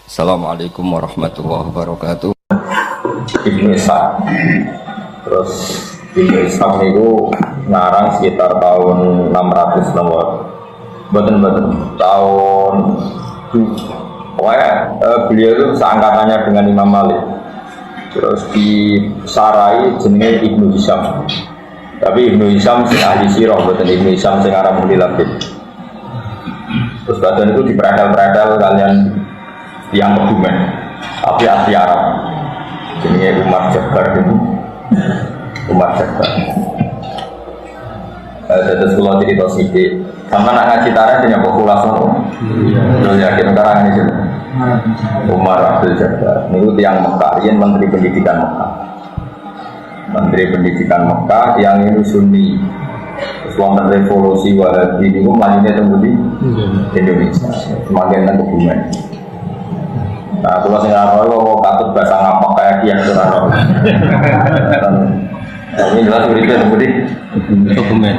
Assalamualaikum warahmatullahi wabarakatuh. Ibnu Ishaq. Terus Ibnu Ishaq itu ngarang sekitar tahun 600 nomor. Betul tahun beliau itu seangkatannya dengan Imam Malik. Terus di Sarai jenenge Ibnu Hisham. Tapi Ibnu Hisham sing ahli sirah, betul Ibnu Hisham sing aran Mulilabid. Terus badan itu diperedal-peredal kalian yang Kebumen, tapi asli Arab. Jenenge Umar Jabbar itu. Umar Jabbar. Terus kalau cerita sidik, sama nak ngaji tarikh punya populasi terus yakin sekarang ini Umar Abdul Jabbar. Ini tiang Mekah, yang Menteri Pendidikan Mekah. Menteri Pendidikan Mekah yang ini Sunni. Terus wonten revolusi Wahabi ini mlajunya teng di Indonesia, semakin teng Kebumen. Nah, kalau saya nggak tahu, katut bahasa ngapak kayak kiai surano. Ini jelas berikut kemudian dokumen.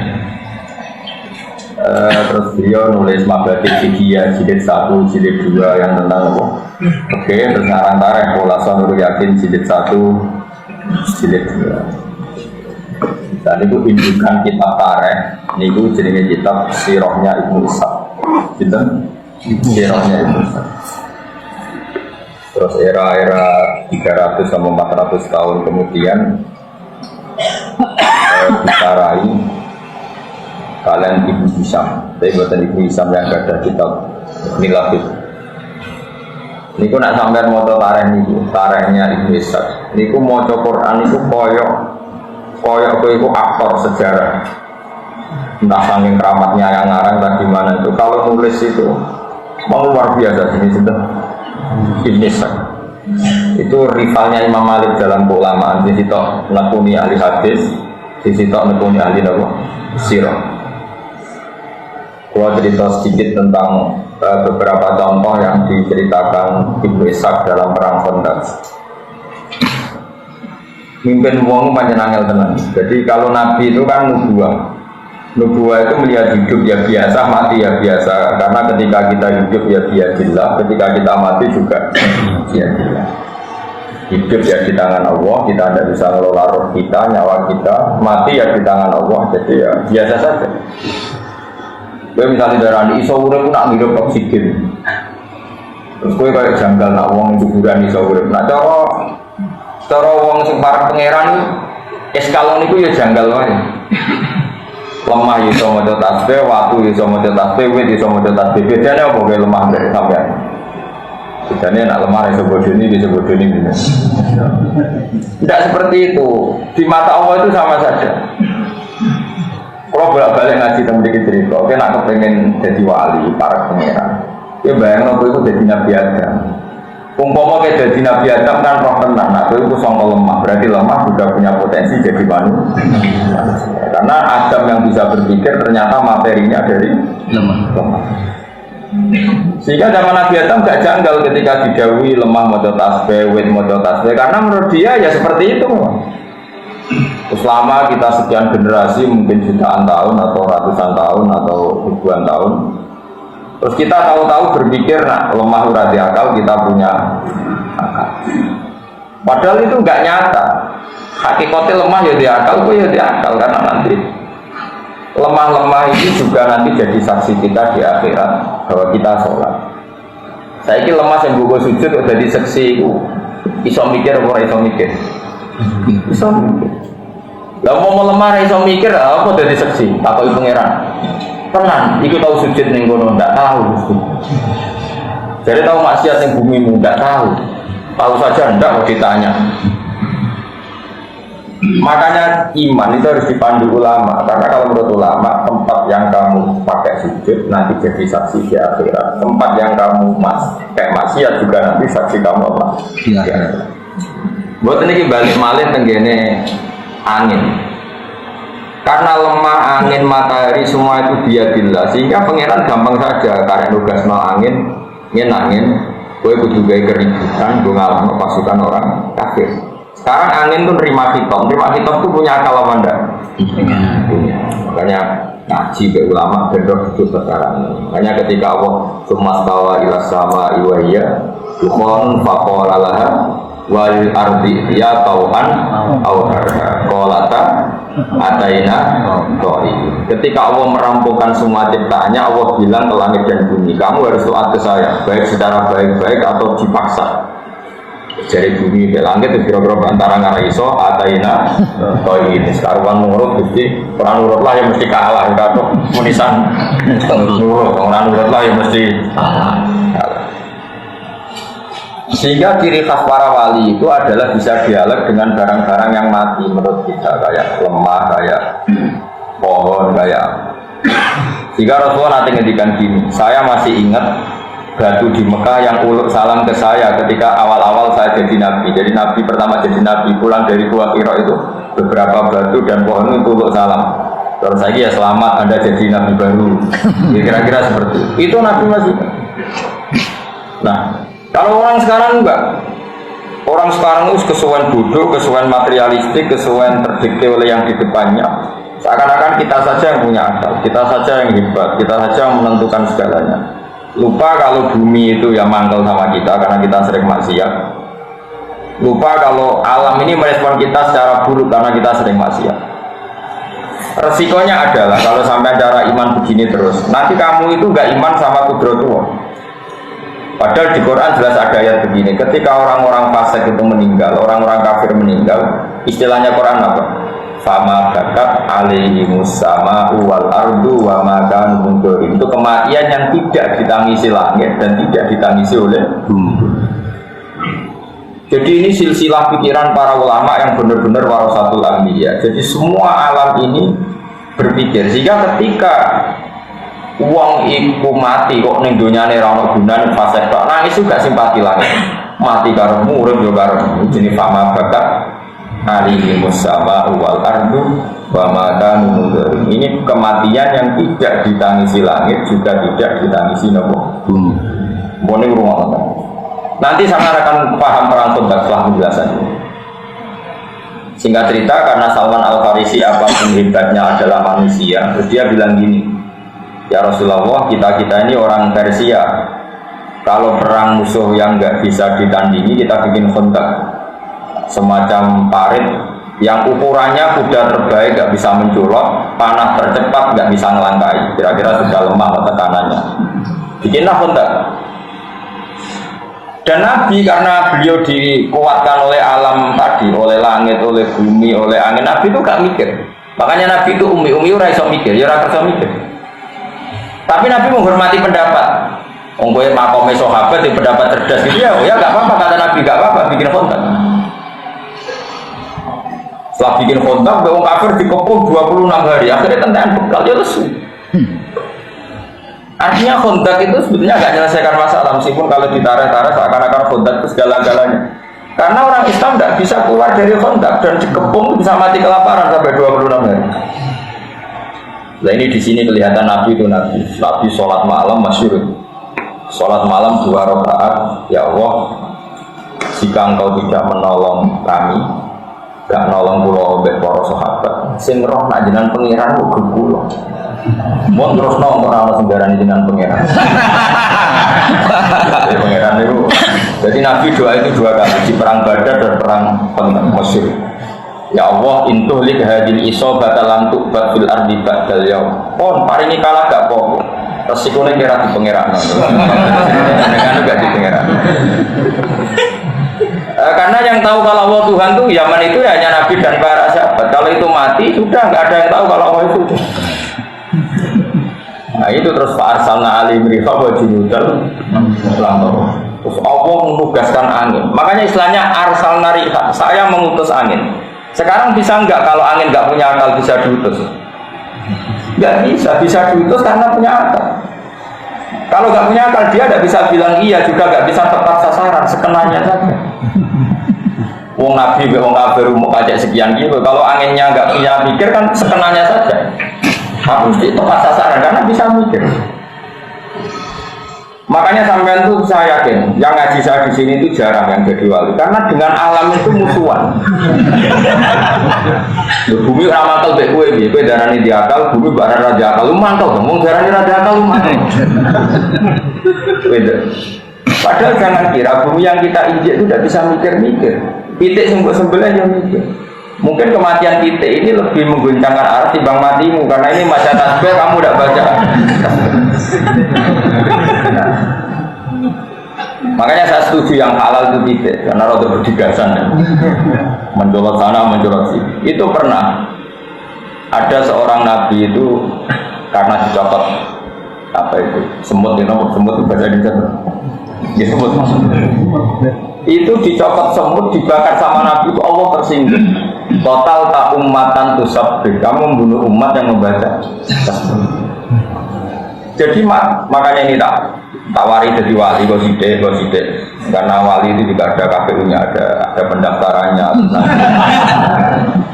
Terus beliau nulis Mabadik Fikih jilid 1, jilid 2 yang tentang apa? Oke, terus ngarang tarikh Khulasan Nurul Yakin jilid 1, jilid 2. Dan itu indukan kitab tarikh. Ini itu jenenge kitab Sirahnya Ibnu Ishaq. Gitu? Sirahnya Ibnu Ishaq. Terus era-era 300 sampai 400 tahun kemudian disarai kalian Ibnu Hisham. Tapi buatan Ibnu Hisham yang ada kitab Milabid. Ini ku nak sampai moto tarikh ini, tarikhnya Ibnu Ishaq. Ini ku moco Quran itu koyok itu aktor sejarah. Entah saking keramatnya yang ngarang tadi mana itu. Kalau nulis itu mau luar biasa ini sudah. Ibnu Ishaq itu rivalnya Imam Malik dalam keulamaan. Di situ nekuni ahli hadis, di situ nekuni ahli sirah. Gua cerita sedikit tentang beberapa contoh yang diceritakan Ibnu Ishaq dalam perang Khandaq. Mimpin wong panjenengan tenan. Jadi kalau Nabi itu kan Nubuah itu melihat hidup ya biasa, mati ya biasa. Karena ketika kita hidup ya biadillah, ketika kita mati juga biadillah. Hidup ya di tangan Allah, kita tidak bisa ngelola roh kita, nyawa kita. Mati ya di tangan Allah, jadi ya biasa saja. Gue misalnya darah iso urip pun nak hidup oksigen. Terus gue kayak janggal nak wong kuburan iso urip. Nah cara wong sing para pangeran eskalon itu ya janggal wae. Lemah iso maca tasbih, watu iso maca tasbih, wit iso maca tasbih. Bedane apa kowe lemah mbek sampean? Bedane nak lemah iso bodoni gitu. Tidak seperti itu. Di mata Allah itu sama saja. Kalau bolak-balik ngaji tentang cerita, oke nak kepengen jadi wali, para pangeran. Ya bayang apa itu jadi Nabi Adam. Umpama kayak jadi Nabi Adam kan roh tenang, nah itu songkol lemah, berarti lemah juga punya potensi jadi manusia. Karena Adam yang bisa berpikir ternyata materinya dari lemah. Sehingga zaman Nabi Adam gak janggal ketika didhawuhi lemah maca tasbih, wit maca tasbih, karena menurut dia ya seperti itu. Selama kita sekian generasi, mungkin jutaan tahun atau ratusan tahun atau ribuan tahun, terus kita tahu-tahu berpikir, nah lemah urati akal, kita punya akal. Padahal itu nggak nyata. Hakikatnya lemah ya di akal, ya di akal. Karena nanti lemah-lemah ini juga nanti jadi saksi kita di akhirat bahwa kita sholat. Saya kira lemah yang gue sujud udah jadi saksi itu. Iso mikir apa iso mikir? Iso mikir. Lah mau lemah iso mikir apa jadi saksi? Takoi pangeran. Tenang, ikut tahu sujud ning kono ndak tahu. Jadi tahu maksiat yang bumi ndak tahu. Tahu saja ndak kok ditanya. Makanya iman itu harus dipandu ulama. Karena kalau menurut ulama, tempat yang kamu pakai sujud nanti jadi saksi di akhirat. Tempat yang kamu pakai maksiat juga nanti saksi kamu apa? Di akhirat. Buat ini balik malih tenggene angin. Karena lemah angin, matahari semua itu biadillah, sehingga pangeran gampang saja karena nugas no angin, gue kudu gaya keributan, gue ngalah pasukan orang kafir. Sekarang angin tuh nerima kitab itu punya akal apa enggak? Punya. Makanya ngaji ke ulama bentuk itu sekarang. Makanya ketika Allah sumastawa ila sama iwahiyya dukhon faqala laha wal ardi ya tauhan au harha qalata ataina qoi. Ketika Allah merampungkan semua ciptaannya, Allah bilang ke langit dan bumi, kamu harus taat ke saya, baik secara baik-baik atau dipaksa. Jadi bumi ke langit itu kira-kira antara ngaraiso ataina qoi ini sekaruan nurut Gusti, orang nurut lah yang mesti kalah, kata munisan nurut, orang nurut lah yang mesti kalah. Sehingga ciri khas para wali itu adalah bisa dialog dengan barang-barang yang mati menurut kita, kayak lemah, kayak pohon, kayak. Sehingga Rasulullah nanti ngedikan gini, saya masih ingat batu di Mekah yang uluk salam ke saya ketika awal-awal saya jadi nabi. Jadi nabi pertama jadi nabi pulang dari Gua Hira itu beberapa batu dan pohon itu uluk salam. Terus lagi ya selamat Anda jadi nabi baru. Kira-kira seperti itu nabi masih. Nah. Kalau orang sekarang enggak, orang sekarang itu kesuwen bodoh, kesuwen materialistik, kesuwen terdikte oleh yang di depannya. Seakan-akan kita saja yang punya akal, kita saja yang hebat, kita saja yang menentukan segalanya. Lupa kalau bumi itu yang mangkel sama kita karena kita sering maksiat. Lupa kalau alam ini merespon kita secara buruk karena kita sering maksiat. Resikonya adalah kalau sampai cara iman begini terus, nanti kamu itu enggak iman sama kudratullah. Padahal di Quran jelas ada ayat begini, ketika orang-orang fasik itu meninggal, orang-orang kafir meninggal, istilahnya Quran apa? Fama bakat alaihimus sama'u wal ardu wa ma kanu mundzirin. Itu kematian yang tidak ditangisi langit dan tidak ditangisi oleh bumi. Jadi ini silsilah pikiran para ulama yang benar-benar warasatul anbiya. Jadi semua alam ini berpikir, sehingga ketika uang iku mati kok ning donyane ra ono gunane fasih tok nangis juga simpati lagi mati karo urip yo karo jenenge fama bakat alihi musama wal ardu wa ma kanu mundzirin. Ini kematian yang tidak ditangisi langit juga tidak ditangisi nopo bumi. Mbone ruang nanti sama akan paham perang Khandaq setelah penjelasan ini. Singkat cerita, karena Salman Al-Farisi apapun hebatnya adalah manusia, terus dia bilang gini, ya Rasulullah, kita ini orang Persia. Kalau perang musuh yang nggak bisa ditandingi, kita bikin Khandaq, semacam parit yang ukurannya kuda terbaik nggak bisa mencolok, panah tercepat nggak bisa ngelangkai, kira-kira sudah lemah tekanannya. Bikinlah Khandaq. Dan Nabi karena beliau dikuatkan oleh alam tadi, oleh langit, oleh bumi, oleh angin, Nabi itu gak mikir. Makanya Nabi itu umi ora iso mikir, ya ora iso mikir. Tapi Nabi menghormati pendapat. Wong kowe makome sahabat di pendapat cerdas gitu ya, ya enggak apa-apa kata Nabi, enggak apa-apa bikin Khandaq. Setelah bikin Khandaq, wong kafir dikepung 26 hari, akhirnya tentaan bekal ya lesu. Artinya Khandaq itu sebetulnya enggak menyelesaikan masalah, meskipun kalau ditarik-tarik seakan-akan Khandaq itu segala-galanya. Karena orang Islam enggak bisa keluar dari Khandaq dan dikepung bisa mati kelaparan sampai 26 hari. Nah ini di sini kelihatan Nabi itu Nabi sholat malam masyhur. Sholat malam 2 rakaat. Ya Allah, jika engkau tidak menolong kami, gak nolong pulau mbek para sahabat, sing roh nak jenengan pangeran kok kula. Mun terus nang ora ono sembarang jenengan pangeran. Jadi pangeran itu. Jadi Nabi doa itu 2 kali di perang Badar dan perang masyhur. Ya Allah, intuhlik hadil isobata lam tu'bad fil ardi ba'dal yaum. Pon paringi kalah gak apa-apa. Resikone kira di pangeran. Dengan gak di pangeran. Karena yang tahu kalau Allah Tuhan tuh Yaman itu ya hanya Nabi dan para sahabat. Kalau itu mati sudah nggak ada yang tahu kalau Allah itu. Nah itu terus Pak Arsalna Ali Mrifa wajinudal. Terus Allah menugaskan angin. Makanya istilahnya Arsalna Riha, saya mengutus angin. Sekarang bisa nggak kalau angin nggak punya akal bisa diutus? Nggak bisa diutus karena punya akal. Kalau nggak punya akal dia nggak bisa bilang iya, juga nggak bisa tepat sasaran, sekenanya saja. Wong Nabi, wong kafir mau pajak sekian gitu. Kalau anginnya nggak punya mikir kan sekenanya saja. Harus tepat sasaran karena bisa mikir. Makanya sampean tuh saya yakin, yang ngaji saya di sini itu jarang yang jadi wali, karena dengan alam itu musuhan. Bumi ramantel bek kue, kue darani diakal, bumi barang raja akal, lu mantel dong, darani raja akal lu mantel. Beda. Padahal jangan kira bumi yang kita injek itu tidak bisa mikir-mikir. Pitik sebelah yang mikir. Mungkin kematian pitik ini lebih mengguncangkan arah timbang matimu, karena ini baca tasbih kamu tidak baca. Nah, makanya saya setuju yang halal itu pitik, karena roda berdigasan ya. Mencolot sana, mencolot sini. Itu pernah ada seorang nabi itu karena dicopot apa itu semut, semut itu bahasa Indonesia. Ya semut itu dicopot semut, dibakar sama nabi itu Allah tersinggung. Total tak ummatan tusabbih, kamu membunuh umat yang membaca. Jadi makanya ini tak wari jadi wali goside. Karena wali itu juga ada KPU-nya, ada pendaftarannya.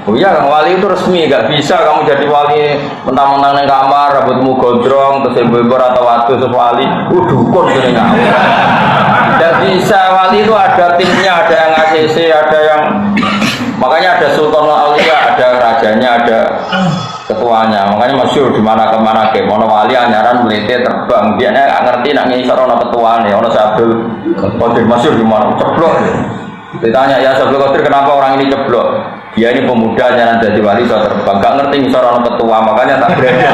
Oh iya, wali itu resmi, gak bisa kamu jadi wali mentang-mentang di kamar, rambutmu gondrong, terus ibu-ibu atau waktu terus wali, dukun gini nggak. Gak bisa, wali itu ada timnya, ada yang ACC, ada yang makanya ada Sultan Aulia, ada rajanya, ada ketuanya. Makanya masyhur di mana kemana ke mono wali anyaran melete terbang, dia nggak ngerti nak ngisor ono ketuane, ono Sabdul Qadir masyhur di mana ceblok. Ditanya ya Sabdul Qadir kenapa orang ini ceblok? Dia ini pemuda anyaran jadi wali so terbang, nggak ngerti ngisor ono ketua, makanya tak berani.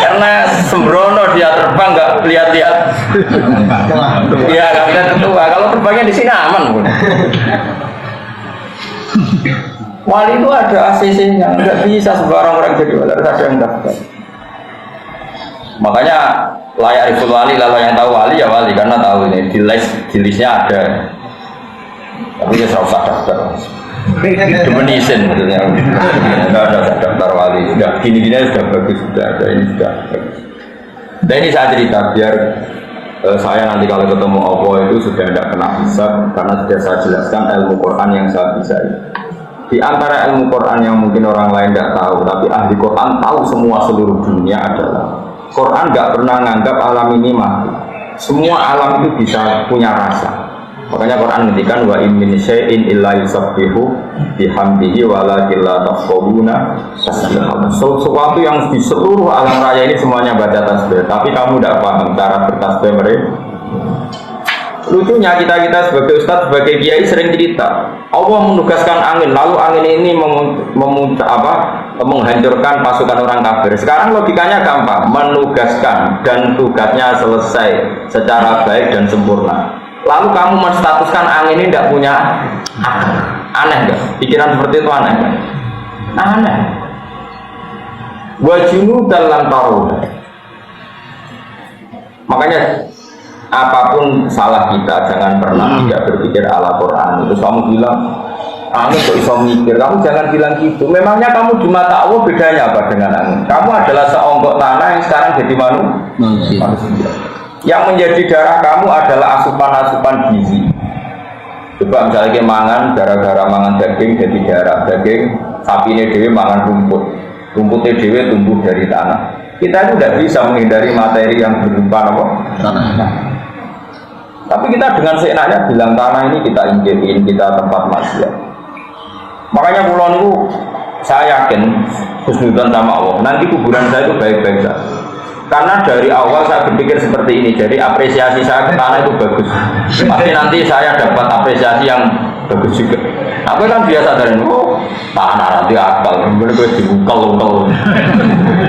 Karena sembrono dia terbang nggak lihat-lihat. Dia nggak lihat ketua. Kalau terbangnya di sini aman pun. Wali itu ada ACC-nya, nggak bisa sembarang orang jadi wali, harus ada yang daftar. Makanya layak riful wali, lalu yang tahu wali ya wali, karena tahu ini di listnya ada. Tapi dia selalu daftar. Cuma izin maksudnya, nggak ada daftar wali. Sudah gini-gini sudah bagus, sudah ada ini sudah bagus. Dan ini saya cerita biar saya nanti kalau ketemu Allah itu sudah tidak kena hisab, karena sudah saya jelaskan ilmu Quran yang saya bisa. Di antara ilmu Quran yang mungkin orang lain tidak tahu, tapi ahli Quran tahu semua seluruh dunia adalah Quran nggak pernah nganggap alam ini mati. Semua alam itu bisa punya rasa. Makanya Quran ngendikan wa in min syai'in illa yusabbihu bihamdihi walakin la tafqahuna tasbihahu. Sesuatu yang di seluruh alam raya ini semuanya baca tasbih, tapi kamu tidak paham cara bertasbih mereka. Lucunya kita sebagai ustadz, sebagai kiai sering cerita Allah menugaskan angin, lalu angin ini menghancurkan pasukan orang kafir. Sekarang logikanya gampang, menugaskan dan tugasnya selesai secara baik dan sempurna. Lalu kamu menstatuskan angin ini tidak punya akal. Aneh nggak? Pikiran seperti itu aneh nggak? Aneh. Wajinu dalam taruh. Makanya apapun salah kita, jangan pernah tidak berpikir ala Quran. Itu kamu bilang, angin kok bisa mikir, kamu jangan bilang gitu. Memangnya kamu di mata Allah bedanya apa dengan angin? Kamu adalah seonggok tanah yang sekarang jadi manusia. Yang menjadi darah kamu adalah asupan-asupan gizi. Coba misalnya kayak mangan, gara-gara mangan daging jadi darah. Daging sapi ini dewe mangan rumput, rumputnya dewe tumbuh dari tanah. Kita itu tidak bisa menghindari materi yang berupa tanah. Tapi kita dengan seenaknya bilang tanah ini kita injekin, kita tempat maksiat. Makanya pulau itu saya yakin husnudzon sama Allah. Nanti kuburan saya itu baik-baik saja. Karena dari awal saya berpikir seperti ini, jadi apresiasi saya ke tanah itu bagus. Pasti nanti saya dapat apresiasi yang bagus juga. Aku kan biasa dari tanah nanti akal, kemudian gue dibukal-bukal,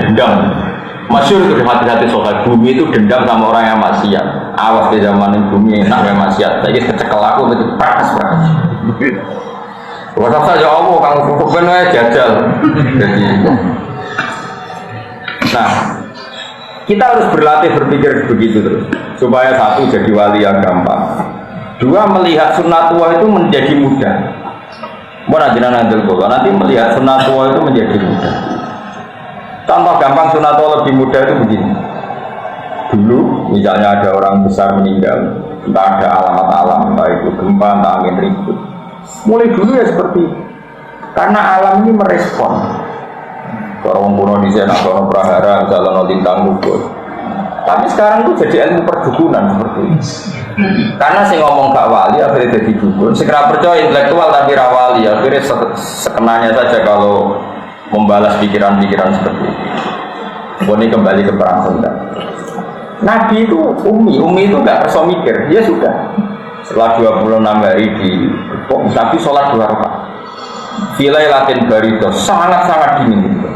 dendam. Masyhur itu di hati-hati soal bumi itu dendam sama orang yang maksiat. Awas di zaman ini bumi enak yang maksiat. Saya kecekel aku itu panas. Wasa saja Allah, kamu pupuk benar jajal. Jadi, nah. Kita harus berlatih berpikir begitu terus, supaya satu jadi wali yang gampang, dua melihat sunnatullah itu menjadi mudah. Nanti melihat sunnatullah itu menjadi mudah. Contoh gampang sunnatullah lebih mudah itu begini. Dulu misalnya ada orang besar meninggal, entah ada alamat alam, entah itu gempa, entah angin ribut. Mulai dulu ya seperti itu. Karena alam ini merespon. Orang kuno di sana, orang prahara, misalnya lintang gugur. Tapi sekarang tuh jadi ilmu perdukunan seperti ini. Karena saya ngomong gak wali akhirnya jadi dukun. Segera percaya intelektual tapi rawali akhirnya sekenanya saja kalau membalas pikiran-pikiran seperti itu. Ini kembali ke perang Sendang. Nabi itu umi itu gak bisa mikir. Ya sudah. Setelah 26 hari Nabi sholat 2 rakaat. Filai latin barido sangat-sangat dingin gitu.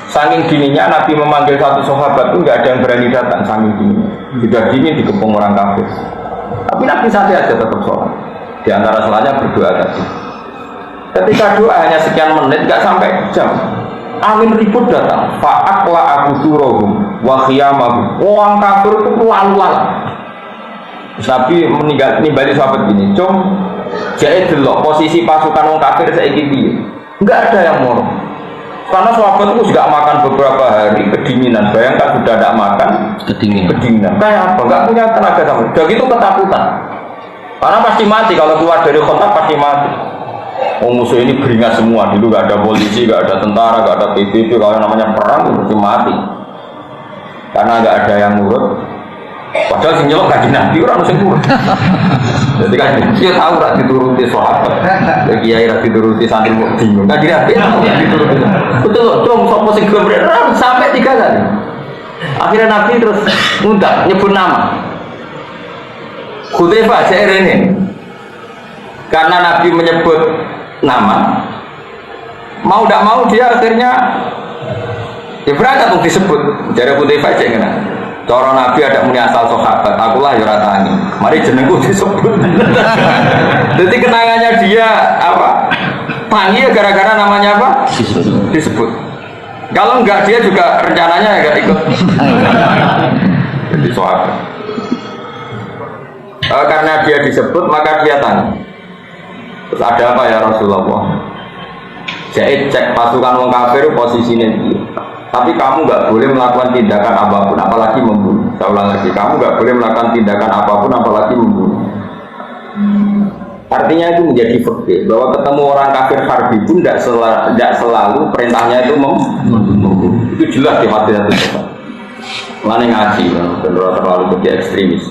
Saking dinginnya Nabi memanggil satu sahabat itu nggak ada yang berani datang, saking dinginnya. Sudah dingin dikepung orang kafir. Tapi Nabi santai aja tetap sholat. Di antara sholatnya berdoa tadi. Ketika doa hanya sekian menit, nggak sampai jam. Angin ribut datang. Fa'akla aku surohum wa khiyamahum. Orang kafir itu lalu-lalu. Nabi nimbali sahabat gini, jadi delok posisi pasukan orang kafir saiki piye. Nggak ada yang mau. Karena sahabat itu juga makan beberapa hari kedinginan. Bayangkan sudah tidak makan kedinginan. Kayak apa? Nggak punya tenaga sama. Udah gitu ketakutan. Karena pasti mati kalau keluar dari kontak pasti mati. Musuh ini beringat semua. Dulu nggak ada polisi, nggak ada tentara, nggak ada PBB. Kalau namanya perang itu pasti mati. Karena nggak ada yang nurut. Padahal sing nyelok kaji Nabi orang mesti nurut. Jadi kan dia tahu rak dituruti sahabat. Kiai rak dituruti santri kok bingung. Kaji Nabi dituruti. Betul dong, sapa sing gembrek sampai 3 kali. Akhirnya Nabi terus ngundang nyebut nama. Hudzaifah ini. Karena Nabi menyebut nama, mau tidak mau dia akhirnya ya berangkat untuk disebut. Jadi Hudzaifah ngene. Cara Nabi ada muni asal sahabat, akulah ya ora tangi. Mari jenengku disebut. Jadi kenangannya dia apa? Tangi ya gara-gara namanya apa? Disebut. Kalau enggak dia juga rencananya enggak ikut. Jadi sahabat. Karena dia disebut maka dia tangi. Terus ada apa ya Rasulullah? Jadi cek pasukan wong kafir posisinya dia. Tapi kamu nggak boleh melakukan tindakan apapun, apalagi membunuh. Saya ulang lagi, kamu nggak boleh melakukan tindakan apapun, apalagi membunuh. Artinya itu menjadi fikih bahwa ketemu orang kafir harbi pun tidak selalu perintahnya itu membunuh. Itu jelas di hati satu kita. Mana ngaji, benar terlalu begitu ekstremis.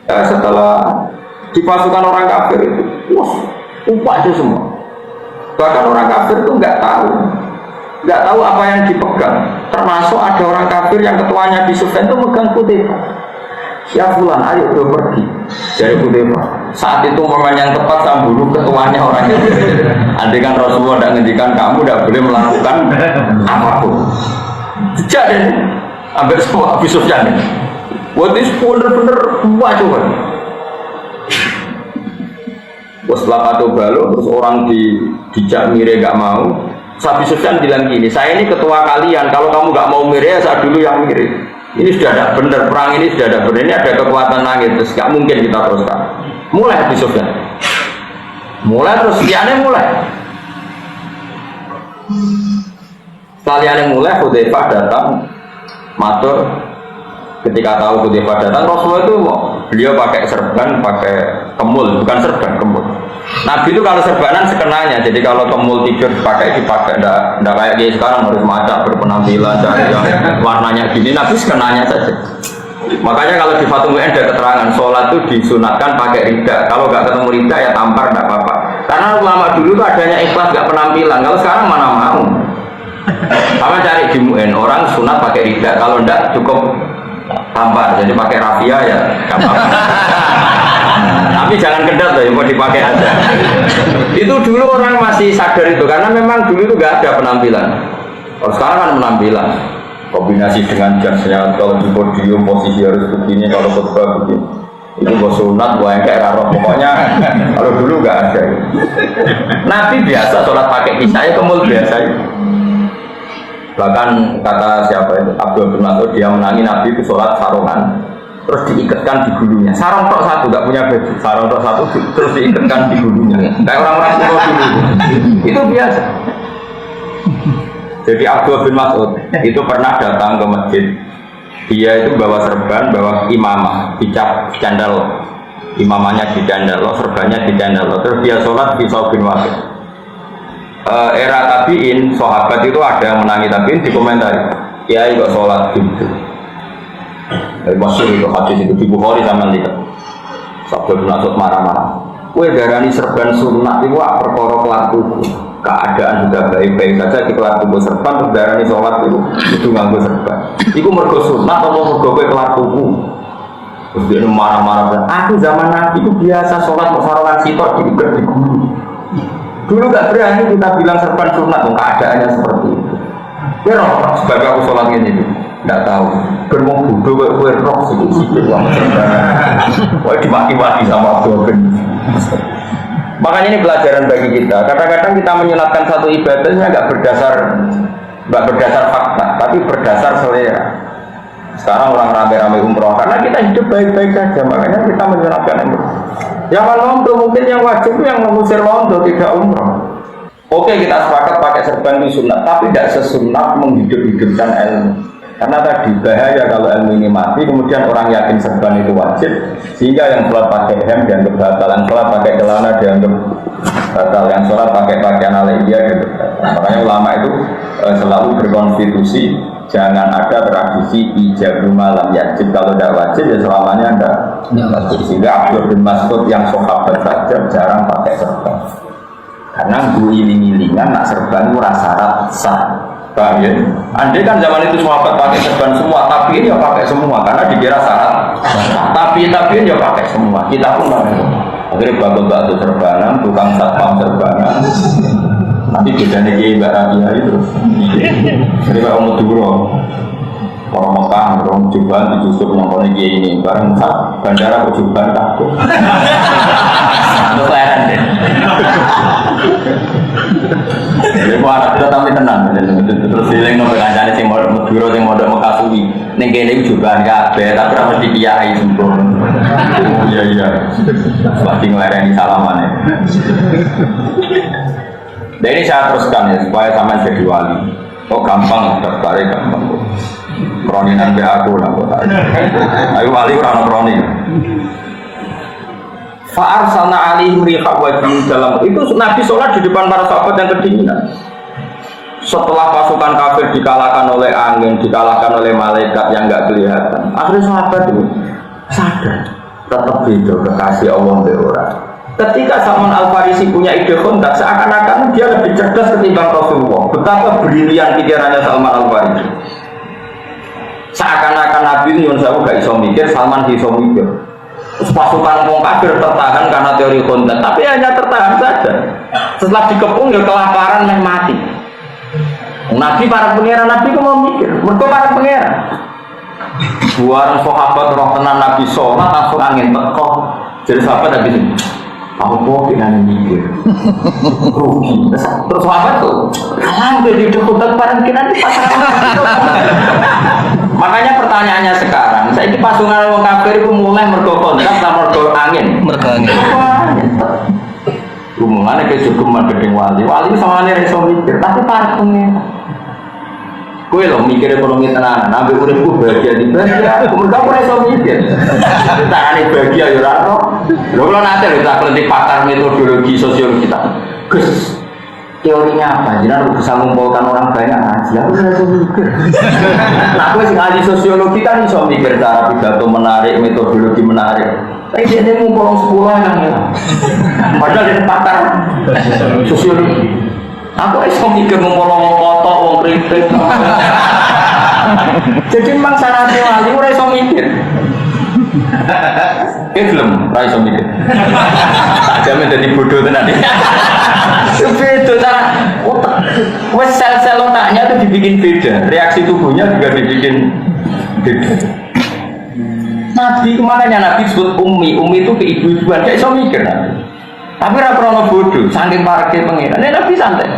Setelah di pasukan orang kafir itu, wah, upah itu semua. Bahkan orang kafir itu nggak tahu apa yang dipegang. Termasuk ada orang kafir yang ketuanya di Sufyan itu megang Hudzaifah. Ya fulan, ayo udah pergi dari Hudzaifah. Saat itu momen yang tepat saya bunuh ketuanya orang itu. Andai kan Rasulullah tidak ngendikan kamu tidak boleh melakukan apapun. Sejak deh, hampir semua Abu Sufyan. Waktu itu bener-bener kuat coba. Setelah kado balo, terus orang dijak mire nggak mau. Abu Sufyan bilang gini, saya ini ketua kalian, kalau kamu nggak mau mirip, saya dulu yang mirip. Ini sudah ada benar, perang ini sudah ada benar, ini ada kekuatan langit, terus nggak mungkin kita teruskan. Mulai Abu Sufyan, mulai terus Liane mulai. Setelah Liane mulai, Hudzaifah datang, matur. Ketika tahu Hudzaifah datang, Rasulullah itu beliau pakai serban, pakai kemul, bukan serban, kemul. Nabi itu kalau serbanan sekenanya, jadi kalau kemul tidur dipakai, enggak kayak dia sekarang harus macam berpenampilan cari yang warnanya gini. Nabi sekenanya saja. Makanya kalau di Fathul Mu'in ada keterangan sholat itu disunatkan pakai rida. Kalau nggak ketemu rida ya tampar, enggak apa-apa. Karena ulama dulu itu adanya ikhlas nggak penampilan. Kalau sekarang mana mau? Sama cari di Mu'in orang sunat pakai rida. Kalau enggak cukup tampar, jadi pakai rafia ya nggak apa-apa. Tapi jangan kedat loh, mau dipakai aja. Itu dulu orang masih sadar itu, karena memang dulu itu nggak ada penampilan. Kalau sekarang kan penampilan, kombinasi dengan jasnya, kalau di podium posisi harus begini, kalau khutbah begini. Itu bos sunat, buah kayak raro. Pokoknya kalau dulu nggak ada. Nabi biasa sholat pakai kisah, kemul biasa. Bahkan kata siapa itu, Abdul bin Mas'ud, dia menangi Nabi itu sholat sarungan, terus diikatkan di gulunya. Sarung tok satu, nggak punya baju. Sarung tok satu, terus diikatkan di gulunya. Kayak orang-orang tua dulu. Itu biasa. Jadi Abdul bin Mas'ud itu pernah datang ke masjid. Dia itu bawa serban, bawa imamah, dicap candal. Imamahnya di candal, serbannya di candal. Terus dia sholat di saubin wahid. Era tabiin, sahabat itu ada yang menangi tabiin, dikomentari. Kiai kok sholat gitu. Masyhur itu hadis itu di Bukhari sama lihat. Sahabat Nasrul marah-marah. Kue darani serban sunat itu perkara kelar tubuh. Keadaan sudah baik-baik saja di kelar tubuh serban, terus darani sholat itu nganggo serban. Iku mergo sunat atau mergo kue kelar tubuh. Terus dia marah-marah. Aku zaman Nabi itu biasa sholat sarungan sitok diikat di gulu. Dulu gak berani kita bilang serban sunat, keadaannya seperti itu. Kue roh sebagai aku sholat ini. Tidak tahu, bermong bodoh kue roh sedikit sama serban. Kue dimaki-maki sama Abdul Ben. Makanya ini pelajaran bagi kita. Kadang-kadang kita menyelatkan satu ibadahnya nggak berdasar fakta, tapi berdasar selera. Sekarang orang rame-rame umroh karena kita hidup baik-baik saja, makanya kita menyelatkan umroh. Yang londo mungkin yang wajib itu yang mengusir londo tidak umroh. Oke, kita sepakat pakai serban itu sunat, tapi tidak sesunat menghidup-hidupkan ilmu. Karena tadi bahaya kalau ilmu ini mati, kemudian orang yakin serban itu wajib, sehingga yang sholat pakai hem dianggap batal, yang sholat pakai celana dianggap batal, yang sholat pakai pakaian alaiya gitu. Makanya ulama itu selalu berkonstitusi jangan ada tradisi ijab malam wajib, kalau tidak wajib ya selamanya ada wajib. Sehingga Abdul bin Mas'ud yang sahabat saja jarang pakai serban, karena gue iling-ilingan nak serban itu rasa sah. Paham ya? Andai kan zaman itu sahabat pakai serban semua, tapi ini ya pakai semua karena dikira syarat. Tapi ini ya pakai semua. Kita pun pakai. Akhirnya bagus-bagus serbanan, tukang satpam serbanan. Nanti bedanya kiai Mbak Rabia itu. Jadi Pak Umuduro, orang Mekah, orang Juban ditusuk nyongkone kiai ini, bareng bandara Juban takut. Untuk leren deh. Jadi kalau anak kita tapi tenang, terus feeling nopo kancane sing modal Madura, sing modal Mekasuwi, neng kene juga kabeh, tapi ora mesti kiai sempurna. Iya. Lagi ngelereni salaman ya. Dan ini saya teruskan ya supaya sampean jadi wali. Kok gampang daftarnya gampang. Kroninan be aku lah kok. Ayo wali ora ono kroni. Fa'arsalna alaihim riha wajin dalam itu Nabi sholat di depan para sahabat yang kedinginan. Setelah pasukan kafir dikalahkan oleh angin, dikalahkan oleh malaikat yang enggak kelihatan, akhirnya sahabat itu sadar tetap beda kekasih Allah be orang. Ketika Salman Al-Farisi punya ide kontak, seakan-akan dia lebih cerdas ketimbang Rasulullah. Betapa brilian pikirannya Salman Al-Farisi. Seakan-akan Nabi Yunus gak iso mikir, Salman iso mikir. Pasukan wong kafir tertahan karena teori konten, tapi hanya tertahan saja. Setelah dikepung ya kelaparan yang mati. Nabi para pangeran Nabi itu mau mikir, mereka para pangeran. Buaran sahabat roh tenan Nabi sholat langsung angin teko. Jadi sahabat Nabi itu, kamu kok tidak mikir, rugi. Terus sahabat tuh, kalah udah di konten para pangeran di pasar. Makanya pertanyaannya sekarang, saya ini pasukan orang kafir itu mulai mergokon, sama mergo angin. Hubungannya ke cukuman gedeng wali sama ini reso mikir, tapi para pengen. Gue loh mikir ekonomi tenanan, ambil uripku bahagia di bahagia, kemudian kamu reso mikir. Tangan bahagia yurano. Lo kalau nanti kita kelentik pakar metodologi sosiologi kita, Gus. Teorinya apa? Jadi aku bisa mengumpulkan orang banyak ngaji. Aku bisa mikir. Nah, aku ngaji sosiologi kan bisa mikir cara pidato menarik, metodologi menarik. Tapi dia ngumpul 10 kan ya. Padahal dia pakar sosiologi. Aku bisa mikir ngumpul orang foto, orang kritik. Jadi memang syaratnya wali, aku bisa mikir. Belum, bisa mikir. Tak jamin jadi bodoh tenan. Beda cara otak, sel-sel otaknya itu dibikin beda, reaksi tubuhnya juga dibikin beda. Nabi makanya Nabi disebut ummi itu keibu-ibuan, kayak iso mikir Nabi. Tapi ra krono bodoh, saking parke pengiran. Nabi santai.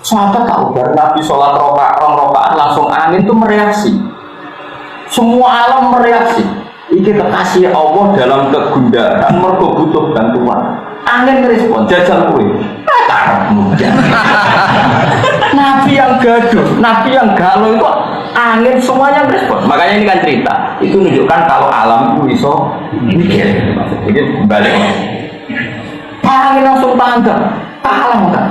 Sahabat tahu bar Nabi sholat rakaat langsung angin itu mereaksi. Semua alam mereaksi. Iki kekasih Allah dalam kegundahan mergo butuh bantuan. Angin respon jajal kue. Nabi yang gaduh, Nabi yang galau itu angin semuanya respon. Makanya ini kan cerita. Itu menunjukkan kalau alam itu bisa mikir. Jadi balik. Angin langsung tanggap. Alam kan.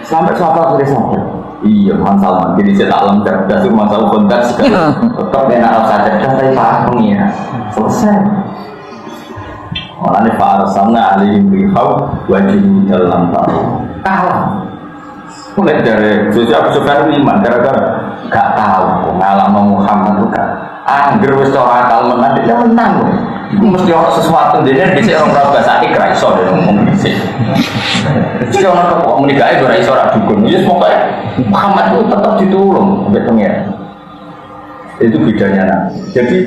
Sampai sahabat bersama. Iya, Man Salman. Jadi saya tak lem cerdas itu masalah kontak sekali. Tetap enak rasa cerdas saya paham ya. Selesai. Malah nih Pak Arsalna alihim bihau wajib dalam tahu. Kalah. Mulai dari sosial kesukaan iman gara-gara gak tahu ngalam Muhammad itu kan. Angger wis ora akal menang dia menang. Iku mesti ono sesuatu dene dhisik orang ora bahasa iki ra iso ngomong dhisik. Mesti ono kok muni gawe ora iso ra dukun. Ya pokoke Muhammad itu tetap ditulung sampai pengen. Itu bedanya nah. Jadi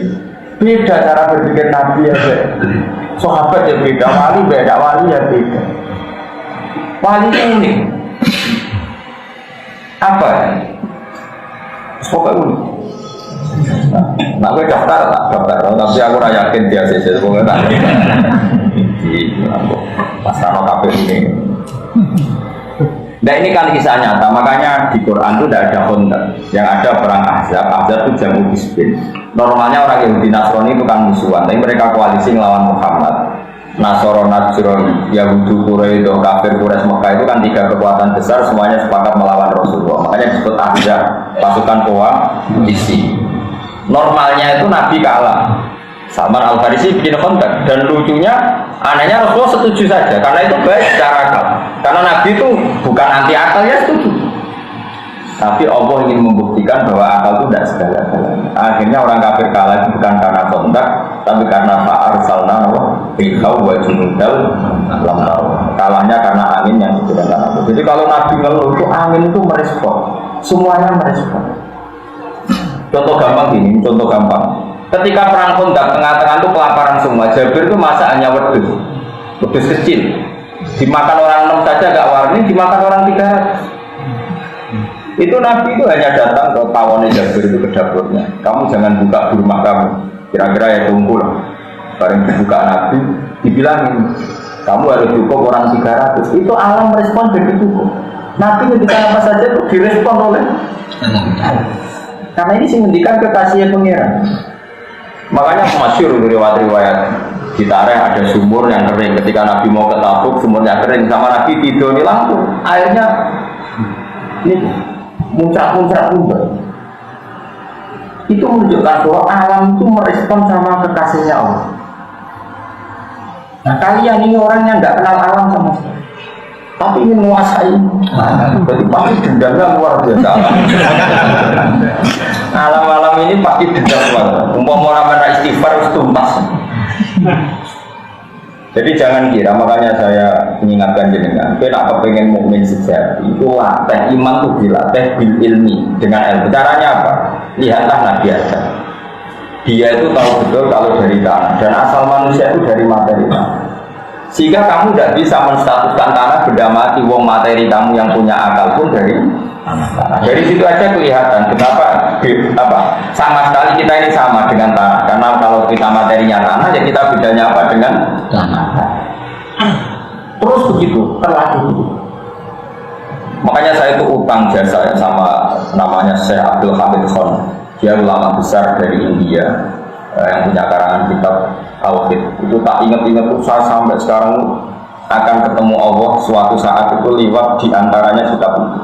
beda cara berpikir Nabi ya. Sahabat ya beda, wali beda, wali ya beda. Wali ini apa ya? Pokoknya unik. Nah, gue daftar, tapi aku rasa yakin dia sih, pokoknya tak. Pas Rano KPU ini. Nah ini kan kisah nyata, makanya di Quran itu tidak ada kontak. Yang ada perang Ahzab, Ahzab itu jamu bisbin. Normalnya orang Yahudi Nasrani itu kan musuhan, tapi mereka koalisi melawan Muhammad. Nasoro, Najroni, Yahudi, Quraisy, kafir, Quraisy, Mekah itu kan 3 kekuatan besar semuanya sepakat melawan Rasulullah. Makanya disebut Ahzab, pasukan koalisi. Normalnya itu Nabi kalah. Salman Al-Farisi bikin kontak dan lucunya, anehnya Rasulullah setuju saja karena itu baik secara akal. Karena Nabi itu bukan anti akal ya setuju. Tapi Allah ingin membuktikan bahwa akal itu tidak segala-galanya. Akhirnya orang kafir kalah itu bukan karena kontak, tapi karena Fa'ar Salna Bihau wa Junudal Lam Tahu. Kalahnya karena angin yang digunakan Nabi. Jadi kalau Nabi ngeluh itu angin itu merespon, semuanya merespon. Contoh gampang gini, contoh gampang. Ketika perang Khandaq tengah-tengah itu kelaparan semua. Jabir itu masak hanya wedus kecil. Dimakan orang 6 saja gak warni, dimakan orang 300. Itu Nabi itu hanya datang ke pawonnya Jabir itu ke dapurnya. Kamu jangan buka di rumah kamu. Kira-kira ya tunggu lah. Bareng dibuka Nabi, dibilangin kamu harus cukup orang 300. Itu alam merespon begitu. Nabi ketika apa saja itu direspon oleh. Karena ini sih mendikan kekasihnya pengiran. Makanya masyhur riwayat-riwayat di Tareh ada sumur yang kering. Ketika Nabi mau ke Tabuk, sumurnya kering sama Nabi tidur di lampu. Airnya ini muncrat-muncrat ubah. Itu menunjukkan bahwa alam itu merespon sama kekasihnya Allah. Nah kalian ini orang yang tidak kenal alam sama sekali, tapi ingin menguasai. Jadi pasti dendamnya luar biasa. Alam-alam ini pasti dendam luar. Umpama orang istighfar itu tuntas. Jadi jangan kira, makanya saya mengingatkan jenengan, kita kepengen mukmin sejati itu latih iman itu dilatih bil ilmi dengan ilmu. Caranya apa? Lihatlah Nabi Adam. Dia itu tahu betul kalau dari tanah dan asal manusia itu dari materi tanah. Sehingga kamu tidak bisa menstatuskan tanah benda mati. Wong materi kamu yang punya akal pun dari tanah. Dari situ aja kelihatan betapa sama sekali kita ini sama dengan tanah. Karena kalau kita materinya tanah, ya kita bedanya apa dengan tanah. Terus begitu, terlalu. Makanya saya itu utang jasa sama namanya Syekh Abdul Hamid Khan. Dia ulama besar dari India yang punya karangan kitab Tauhid. Itu tak ingat-ingat tuh saya sampai sekarang akan ketemu Allah suatu saat itu lewat diantaranya kitab itu.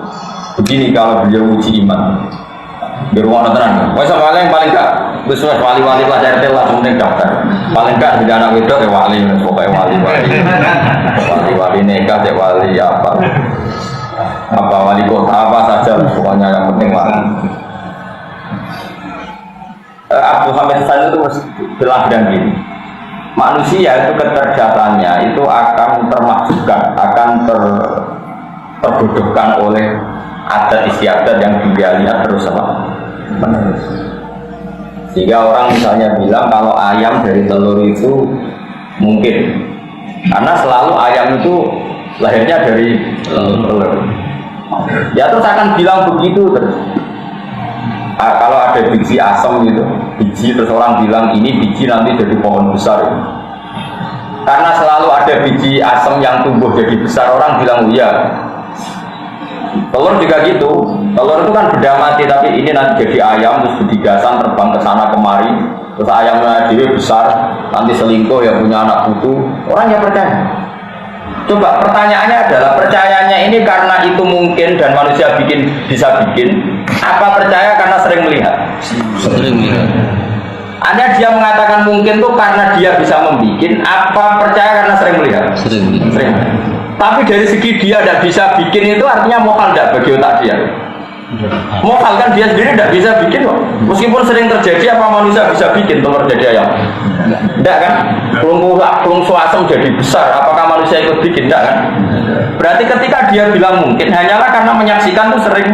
Begini kalau beliau uji iman di rumah nontonan. Wah sama yang paling gak besar wali-wali lah RT lah kemudian daftar. Paling gak di anak wedok ya wali, pokoknya wali nikah ya wali apa wali kota apa saja pokoknya yang penting wali. Abdul Hamid Khan itu jelas dan gini, manusia itu kecerdasannya itu akan termasukkan, akan terbodohkan oleh adat istiadat yang dia lihat terus menerus. Sehingga orang misalnya bilang kalau ayam dari telur itu mungkin, karena selalu ayam itu lahirnya dari telur. Ya terus akan bilang begitu terus. Kalau ada biji asam gitu, biji terus orang bilang ini biji nanti jadi pohon besar. Karena selalu ada biji asam yang tumbuh jadi besar, orang bilang iya. Telur juga gitu, telur itu kan benda mati tapi ini nanti jadi ayam terus berdigasan terbang ke sana kemari, terus ayamnya dia besar, nanti selingkuh ya punya anak putu, orang ya percaya. Coba pertanyaannya adalah percayanya ini karena itu mungkin dan manusia bisa bikin, apa percaya karena sering melihat? Sering melihat. Anda dia mengatakan mungkin tuh karena dia bisa membikin, apa percaya karena sering melihat? Sering melihat. Sering. Tapi dari segi dia tidak bisa bikin itu artinya mokal tidak bagi otak dia. Mokal kan dia sendiri tidak bisa bikin kok. Meskipun sering terjadi, apa manusia bisa bikin telur jadi ayam? Tidak kan? Kelungsu asam jadi besar, apakah manusia ikut bikin? Tidak kan? Berarti ketika dia bilang mungkin hanyalah karena menyaksikan itu sering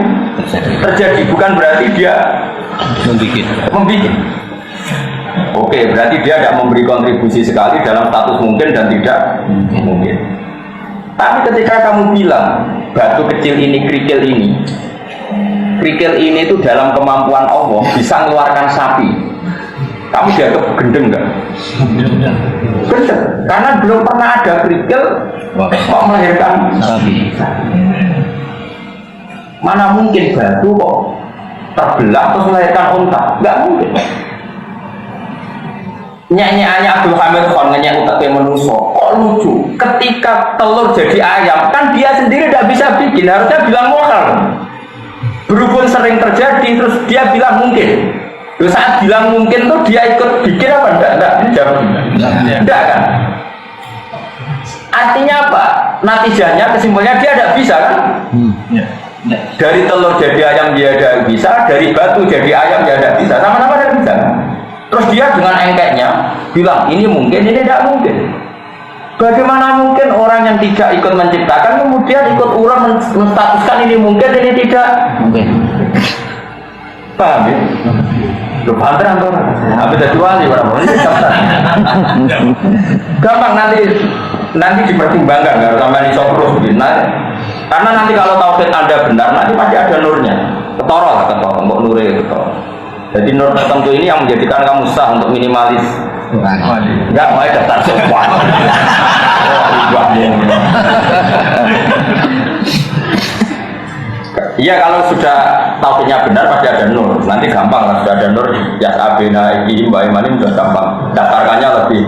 terjadi, bukan berarti dia membikin. Oke, berarti dia tidak memberi kontribusi sekali dalam status mungkin dan tidak mungkin. Tapi ketika kamu bilang batu kecil ini, kerikil ini itu dalam kemampuan Allah bisa mengeluarkan sapi, kamu dianggap gendeng nggak? Gendeng, karena belum pernah ada kerikil kok melahirkan sapi. Mana mungkin batu kok terbelah terus melahirkan unta? Nggak mungkin. Nyanyi Abdul Hamid Khan nyanyi utak yang menungso kok lucu ketika telur jadi ayam kan dia sendiri tidak bisa bikin, harusnya bilang mokal. Berhubung sering terjadi terus dia bilang mungkin. Terus saat bilang mungkin tuh dia ikut bikin apa enggak kan? Artinya apa? Natijanya kesimpulannya dia tidak bisa kan? Dari telur jadi ayam dia tidak bisa, dari batu jadi ayam dia tidak bisa, sama-sama tidak bisa kan? Terus dia dengan engkeknya bilang ini mungkin, ini tidak mungkin. Bagaimana mungkin orang yang tidak ikut menciptakan kemudian ikut urang menstatuskan ini mungkin, ini tidak mungkin? Paham ya? Loh, panteran tuh. Habis dari wali orang ini gampang nanti dipertimbangkan nggak sampai di terus benar. Karena nanti kalau tauhid Anda benar nanti pasti ada nurnya. Ketoro lah ketoro, untuk nurnya ketoro. Jadi nur tertentu ini yang menjadikan kamu sah untuk minimalis. Enggak, mau daftar sopan. Iya, kalau sudah tauhidnya benar pasti ada nur. Nanti gampang lah, sudah ada nur ya abena iki mbak Imani sudah gampang. Daftarkannya lebih